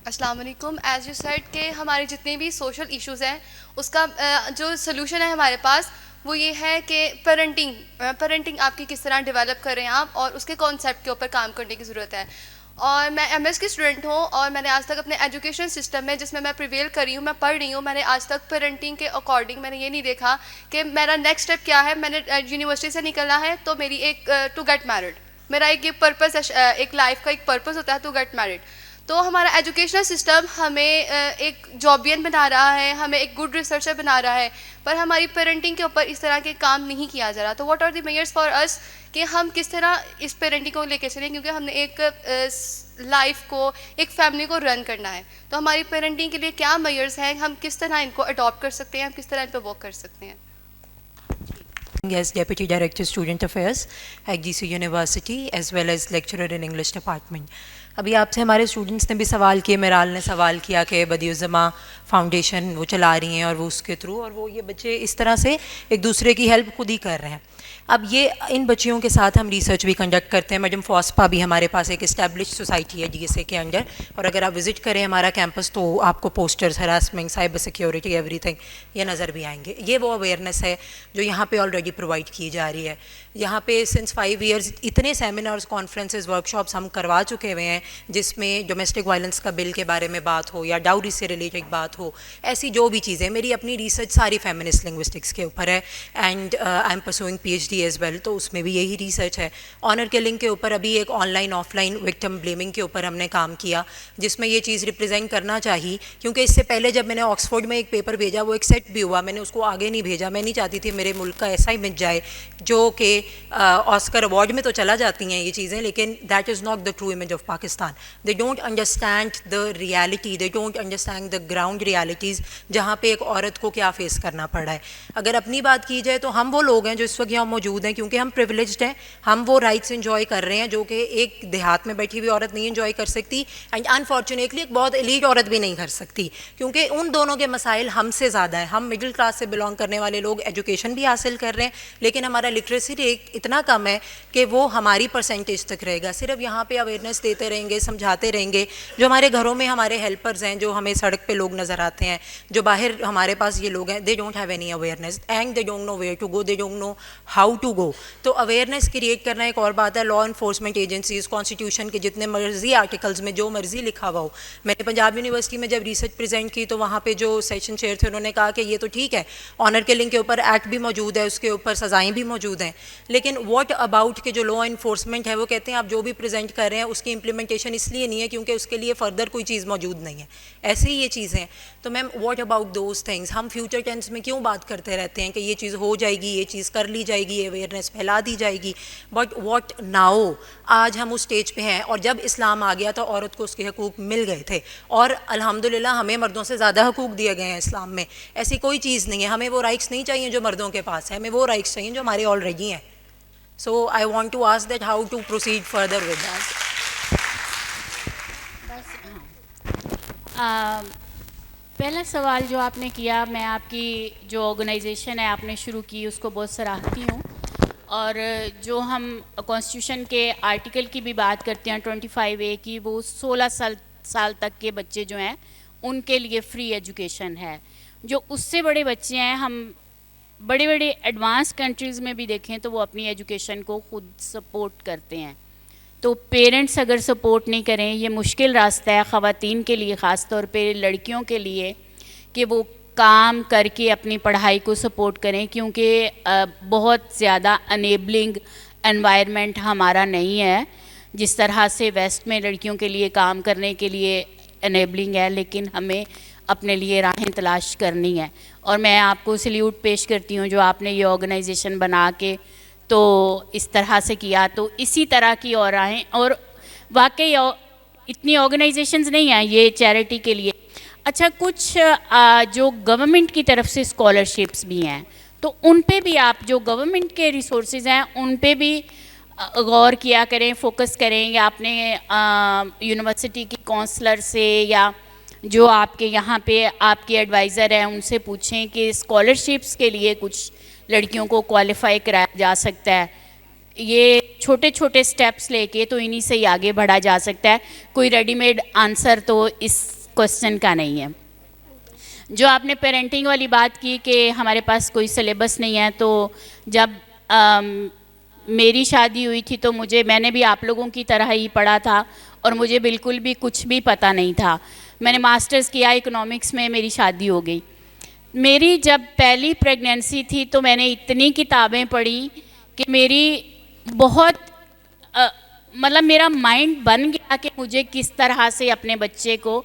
السلام علیکم. ایز یو سیڈ کہ ہمارے جتنے بھی سوشل ایشوز ہیں اس کا جو سلوشن ہے ہمارے پاس وہ یہ ہے کہ پیرنٹنگ آپ کی کس طرح ڈیولپ کر رہے ہیں آپ, اور اس کے کانسیپٹ کے اوپر کام کرنے کی ضرورت ہے. اور میں ایم ایس کی اسٹوڈنٹ ہوں اور میں نے آج تک اپنے ایجوکیشن سسٹم میں جس میں پریویل کری ہوں, میں پڑھ رہی ہوں, میں نے آج تک پیرنٹنگ کے اکارڈنگ میں نے یہ نہیں دیکھا کہ میرا نیکسٹ اسٹیپ کیا ہے. میں نے یونیورسٹی سے نکلنا ہے تو میری ایک ٹو گیٹ میرڈ, میرا ایک یہ پرپز ہے, ایک لائف کا ایک پرپز ہوتا ہے ٹو گیٹ میرڈ. تو ہمارا ایجوکیشنل سسٹم ہمیں ایک جابین بنا رہا ہے, ہمیں ایک گڈ ریسرچر بنا رہا ہے, پر ہماری پیرنٹنگ کے اوپر اس طرح کے کام نہیں کیا جا رہا. تو what are the measures for اس کہ ہم کس طرح اس پیرنٹنگ کو لے کے چلیں, کیونکہ ہم نے ایک لائف کو, ایک فیملی کو رن کرنا ہے. تو ہماری پیرنٹنگ کے لیے کیا میئرس ہیں, ہم کس طرح ان کو اڈاپٹ کر سکتے ہیں, ہم کس طرح ان پہ ورک کر سکتے ہیں. As Deputy Director Student Affairs at GC University as well as lecturer in English Department. ابھی آپ سے ہمارے اسٹوڈنٹس نے بھی سوال کیے, میرال نے سوال کیا کہ بدیع الزماں فاؤنڈیشن وہ چلا رہی ہیں اور وہ اس کے تھرو, اور وہ یہ بچے اس طرح سے ایک دوسرے کی ہیلپ خود ہی کر رہے ہیں. اب یہ ان بچیوں کے ساتھ ہم ریسرچ بھی کنڈکٹ کرتے ہیں. میڈم فاسپا بھی ہمارے پاس ایک اسٹیبلش سوسائٹی ہے ڈی ایس اے کے انڈر, اور اگر آپ وزٹ کریں ہمارا کیمپس تو آپ کو posters, harassment, cyber security, every thing یہ نظر بھی آئیں گے. یہ وہ اویئرنیس ہے جو یہاں پہ آلریڈی پرووائڈ کی جا رہی ہے. یہاں پہ سنس 5 ایئرز اتنے سیمینارز, کانفرنسز, ورکشاپس ہم کروا چکے ہوئے ہیں جس میں ڈومیسٹک وائلنس کا بل کے بارے میں بات ہو یا ڈاؤری سے ریلیٹڈ بات ہو, ایسی جو بھی چیزیں. میری اپنی ریسرچ ساری فیمنسٹ لنگوسٹکس کے اوپر ہے, and I am pursuing P H D as well, تو اس میں بھی یہی ریسرچ ہے. آنر کلنگ کے اوپر ابھی ایک on line of line victim blaming کے اوپر ہم نے کام کیا, جس میں یہ چیز ریپرزینٹ کرنا چاہیے, کیونکہ اس سے پہلے جب میں نے آکسفورڈ میں ایک پیپر بھیجا وہ ایکسیپٹ بھی ہوا, میں نے اس کو آگے نہیں بھیجا. میں نہیں چاہتی تھی میرے ملک کا ایسا ہی مٹ جائے جو کہ آسکر ایوارڈ میں تو چلا جاتی ہیں یہ چیزیں, لیکن that is not the true image of Pakistan. They don't understand the reality, they don't understand the ground realities جہاں پہ ایک عورت کو کیا فیس کرنا پڑ رہا ہے. اگر اپنی بات کی جائے تو ہم وہ لوگ ہیں جو اس وقت یہاں موجود ہیں کیونکہ ہم پریویلیجڈ ہیں, ہم وہ رائٹس انجوائے کر رہے ہیں جو کہ ایک دیہات میں بیٹھی ہوئی عورت نہیں انجوائے کر سکتی, اینڈ انفارچونیٹلی ایک بہت ایلیٹ عورت بھی نہیں کر سکتی, کیونکہ ان دونوں کے مسائل ہم سے زیادہ ہیں. ہم مڈل کلاس سے بلانگ کرنے والے لوگ ایجوکیشن بھی حاصل کر رہے ہیں, لیکن ہمارا لٹریسی ریٹ اتنا کم ہے کہ وہ ہماری پرسنٹیج تک رہے گا. صرف یہاں پہ اویئرنیس دیتے رہیں گے, سمجھاتے رہیں گے. جو ہمارے گھروں میں ہمارے ہیلپرز ہیں, جو ہمیں سڑک پہ لوگ نظر آتے ہیں, جو باہر ہمارے پاس یہ لوگ ہیں, they don't have any awareness and they don't know where to go, they don't know how to go. تو اویئرنیس کریٹ کرنا ایک اور بات ہے. لا انفورسمنٹ ایجنسیز, کانسٹیٹیوشن کے جتنے مرضی آرٹیکلز میں جو مرضی لکھا ہوا ہو. میں نے پنجاب یونیورسٹی میں جب ریسرچ پریزنٹ کی تو وہاں پہ جو سیشن چیئر تھے انہوں نے کہا کہ یہ تو ٹھیک ہے, آنر کلنگ کے اوپر ایکٹ بھی موجود ہے, اس کے اوپر سزائیں بھی موجود ہیں, لیکن واٹ اباؤٹ کہ جو لا انفورسمنٹ ہے وہ کہتے ہیں آپ جو بھی پریزنٹ کر رہے ہیں اس کی امپلیمنٹیشن اس لیے نہیں ہے کیونکہ اس کے لیے فردر کوئی چیز موجود نہیں ہے. ایسے ہی یہ چیزیں. تو میم واٹ اباؤٹ دوز تھنگس, ہم فیوچر ٹینس میں کیوں بات کرتے رہتے ہیں کہ یہ چیز ہو جائے گی, یہ چیز کر لی جائے گی, اویئرنیس پھیلا دی جائے گی, بٹ واٹ ناؤ. آج ہم اس اسٹیج پہ ہیں, اور جب اسلام آ گیا تو عورت کو اس کے حقوق مل گئے تھے, اور الحمدللہ ہمیں مردوں سے زیادہ حقوق دیے گئے ہیں اسلام میں. ایسی کوئی چیز نہیں ہے, ہمیں وہ رائٹس نہیں چاہیے جو مردوں کے پاس ہے, ہمیں وہ رائٹس چاہیے جو ہمارے آلریڈی ہیں. So I want to ask that how to proceed further with that. پہلا سوال جو آپ نے کیا, میں آپ کی جو آرگنائزیشن ہے آپ نے شروع کی اس کو بہت سراہتی ہوں, اور جو ہم کانسٹیٹیوشن کے آرٹیکل کی بھی بات کرتے ہیں 25A کی, وہ 16 سال تک کے بچے جو ہیں ان کے لیے فری ایجوکیشن ہے. جو اس سے بڑے بچے ہیں, ہم بڑے بڑے ایڈوانس کنٹریز میں بھی دیکھیں تو وہ اپنی ایجوکیشن کو خود سپورٹ کرتے ہیں. تو پیرنٹس اگر سپورٹ نہیں کریں, یہ مشکل راستہ ہے خواتین کے لیے, خاص طور پہ لڑکیوں کے لیے, کہ وہ کام کر کے اپنی پڑھائی کو سپورٹ کریں, کیونکہ بہت زیادہ انیبلنگ انوائرمنٹ ہمارا نہیں ہے. جس طرح سے ویسٹ میں لڑکیوں کے لیے کام کرنے کے لیے انیبلنگ ہے, لیکن ہمیں اپنے لیے راہیں تلاش کرنی ہے. اور میں آپ کو سلیوٹ پیش کرتی ہوں جو آپ نے یہ آرگنائزیشن بنا کے تو اس طرح سے کیا. تو اسی طرح کی اور راہیں, اور واقعی اتنی آرگنائزیشنز نہیں ہیں یہ چیریٹی کے لیے. اچھا, کچھ جو گورنمنٹ کی طرف سے اسکالرشپس بھی ہیں, تو ان پہ بھی آپ جو گورنمنٹ کے ریسورسز ہیں ان پہ بھی غور کیا کریں, فوکس کریں, یا اپنے یونیورسٹی کی کونسلر سے یا جو آپ کے یہاں پہ آپ کے ایڈوائزر ہیں ان سے پوچھیں کہ اسکالرشپس کے لیے کچھ لڑکیوں کو کوالیفائی کرایا جا سکتا ہے. یہ چھوٹے چھوٹے سٹیپس لے کے تو انہی سے ہی آگے بڑھا جا سکتا ہے. کوئی ریڈی میڈ آنسر تو اس کوسچن کا نہیں ہے. جو آپ نے پیرنٹنگ والی بات کی کہ ہمارے پاس کوئی سلیبس نہیں ہے, تو جب میری شادی ہوئی تھی تو میں نے بھی آپ لوگوں کی طرح ہی پڑھا تھا, اور مجھے بالکل بھی کچھ بھی پتہ نہیں تھا. میں نے ماسٹرز کیا اکنامکس میں, میری شادی ہو گئی. میری جب پہلی پریگنینسی تھی تو میں نے اتنی کتابیں پڑھی کہ میری بہت مطلب میرا مائنڈ بن گیا کہ مجھے کس طرح سے اپنے بچے کو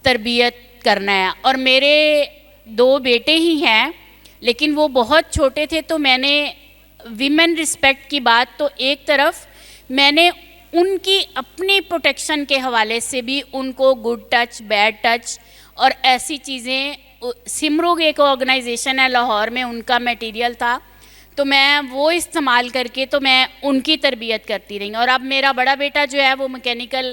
تربیت کرنا ہے. اور میرے 2 بیٹے ہی ہیں, لیکن وہ بہت چھوٹے تھے, تو میں نے ویمن رسپیکٹ کی بات تو ایک طرف, میں نے ان کی اپنی پروٹیکشن کے حوالے سے بھی ان کو گڈ ٹچ, بیڈ ٹچ اور ایسی چیزیں. سمروگ ایک آرگنائزیشن ہے لاہور میں, ان کا میٹیریل تھا, تو میں وہ استعمال کر کے تو میں ان کی تربیت کرتی رہی. اور اب میرا بڑا بیٹا جو ہے وہ mechanical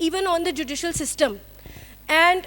even on the judicial system, and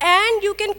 And you can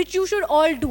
which you should all do.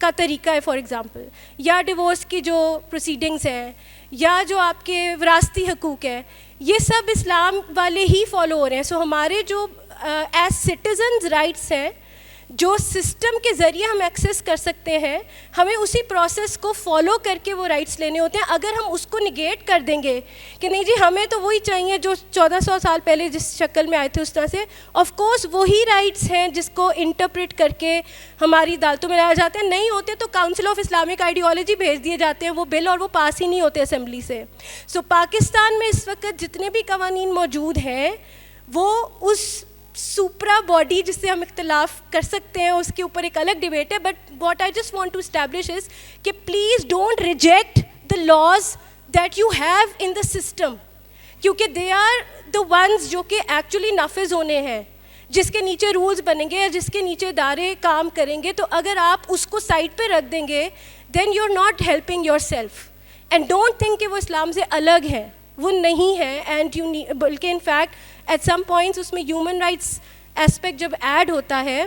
کا طریقہ ہے فار ایگزامپل, یا ڈیورس کی جو پروسیڈنگس ہیں, یا جو آپ کے وراثتی حقوق ہیں, یہ سب اسلام والے ہی فالو ہو رہے ہیں. سو ہمارے جو ایز سٹیزنز رائٹس ہیں جو سسٹم کے ذریعے ہم ایکسیس کر سکتے ہیں, ہمیں اسی پروسیس کو فالو کر کے وہ رائٹس لینے ہوتے ہیں. اگر ہم اس کو نگیٹ کر دیں گے کہ نہیں جی ہمیں تو وہی چاہیے جو 1400 سال پہلے جس شکل میں آئے تھے اس طرح سے, آف کورس وہی رائٹس ہیں جس کو انٹرپریٹ کر کے ہماری عدالتوں میں لایا جاتے ہیں. نہیں ہوتے تو کاؤنسل آف اسلامک آئیڈیالوجی بھیج دیے جاتے ہیں وہ بل, اور وہ پاس ہی نہیں ہوتے اسمبلی سے. سو پاکستان میں اس وقت جتنے بھی قوانین موجود ہیں وہ اس سپرا باڈی جس سے ہم اختلاف کر سکتے ہیں اس کے اوپر ایک الگ ڈبیٹ ہے. But what I just want to establish is کہ please don't reject the laws that you have in the system, کیونکہ دے آر دا ونز جو کہ ایکچولی نافذ ہونے ہیں, جس کے نیچے رولز بنیں گے یا جس کے نیچے ادارے کام کریں گے. تو اگر آپ اس کو سائڈ پہ رکھ دیں گے then you are not helping yourself. And don't think کہ وہ اسلام سے الگ ہے, وہ نہیں ہے. اینڈ یو بلکہ in fact at some points اس میں ہیومن رائٹس اسپیکٹ جب ایڈ ہوتا ہے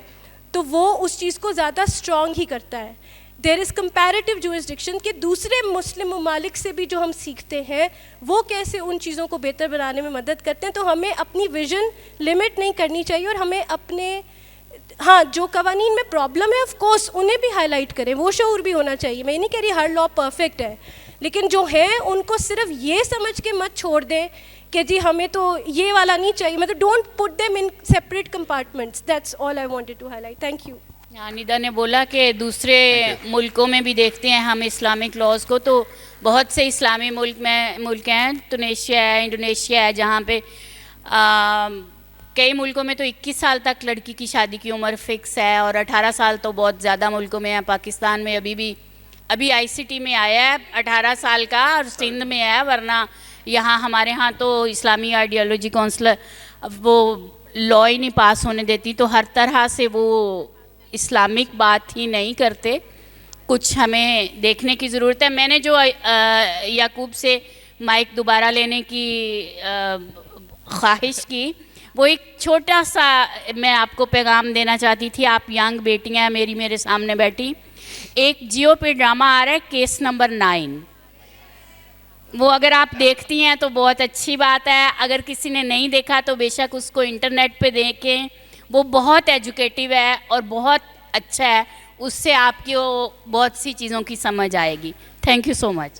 تو وہ اس چیز کو زیادہ اسٹرانگ ہی کرتا ہے. دیر از کمپیریٹیو جورسڈکشن کہ دوسرے مسلم ممالک سے بھی جو ہم سیکھتے ہیں وہ کیسے ان چیزوں کو بہتر بنانے میں مدد کرتے ہیں. تو ہمیں اپنی ویژن لمٹ نہیں کرنی چاہیے, اور ہمیں اپنے ہاں جو قوانین میں پرابلم ہے آف کورس انہیں بھی ہائی لائٹ کریں, وہ شعور بھی ہونا چاہیے. میں نہیں کہہ رہی ہر لا پرفیکٹ ہے, لیکن جو ہیں ان کو صرف یہ سمجھ کے مت چھوڑ دیں کہ جی ہمیں تو یہ والا نہیں چاہیے. مطلب don't put them in separate compartments. That's all I wanted to highlight. Thank you. Nida نے بولا کہ دوسرے ملکوں میں بھی دیکھتے ہیں ہم اسلامک لاز کو, تو بہت سے اسلامی ملک ہیں, ٹونیشیا ہے, انڈونیشیا ہے, جہاں پہ کئی ملکوں میں تو 21 سال تک لڑکی کی شادی کی عمر فکس ہے, اور 18 سال تو بہت زیادہ ملکوں میں ہے. پاکستان میں ابھی آئی سی ٹی میں آیا ہے 18 سال کا, اور سندھ میں ہے, ورنہ یہاں ہمارے ہاں تو اسلامی آئیڈیالوجی کونسل وہ لا ہی نہیں پاس ہونے دیتی. تو ہر طرح سے وہ اسلامک بات ہی نہیں کرتے, کچھ ہمیں دیکھنے کی ضرورت ہے. میں نے جو یعقوب سے مائک دوبارہ لینے کی خواہش کی, وہ ایک چھوٹا سا میں آپ کو پیغام دینا چاہتی تھی. آپ ینگ بیٹیاں ہیں میرے سامنے بیٹھی, ایک جیو پہ ڈرامہ آ رہا ہے کیس نمبر 9, وہ اگر آپ دیکھتی ہیں تو بہت اچھی بات ہے. اگر کسی نے نہیں دیکھا تو بے شک اس کو انٹرنیٹ پہ دیکھیں, وہ بہت ایجوکیٹیو ہے اور بہت اچھا ہے, اس سے آپ کی بہت سی چیزوں کی سمجھ آئے گی. Thank you so much.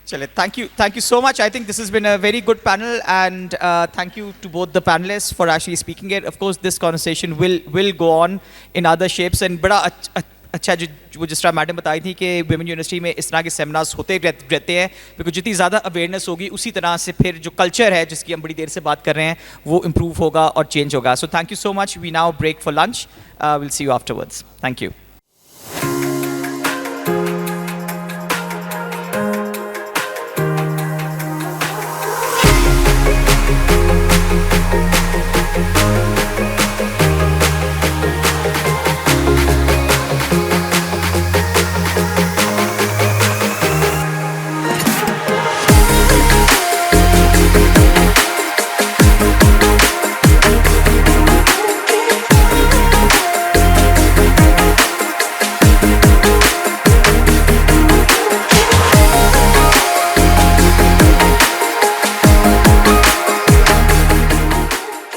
Chale, thank you so much. I think this has been a very good panel, and thank you to both the panelists for actually speaking it. Of course, this conversation will go on in other shapes, and bada اچھا جو جس طرح میڈم بتائی تھی کہ ویمن یونیورسٹی میں اس طرح کے سیمینارز ہوتے رہتے ہیں, بیکاز جتنی زیادہ اویئرنیس ہوگی اسی طرح سے پھر جو کلچر ہے جس کی ہم بڑی دیر سے بات کر رہے ہیں وہ امپروو ہوگا اور چینج ہوگا. So thank you so much. We now break for lunch. Well see you afterwards. Thank you.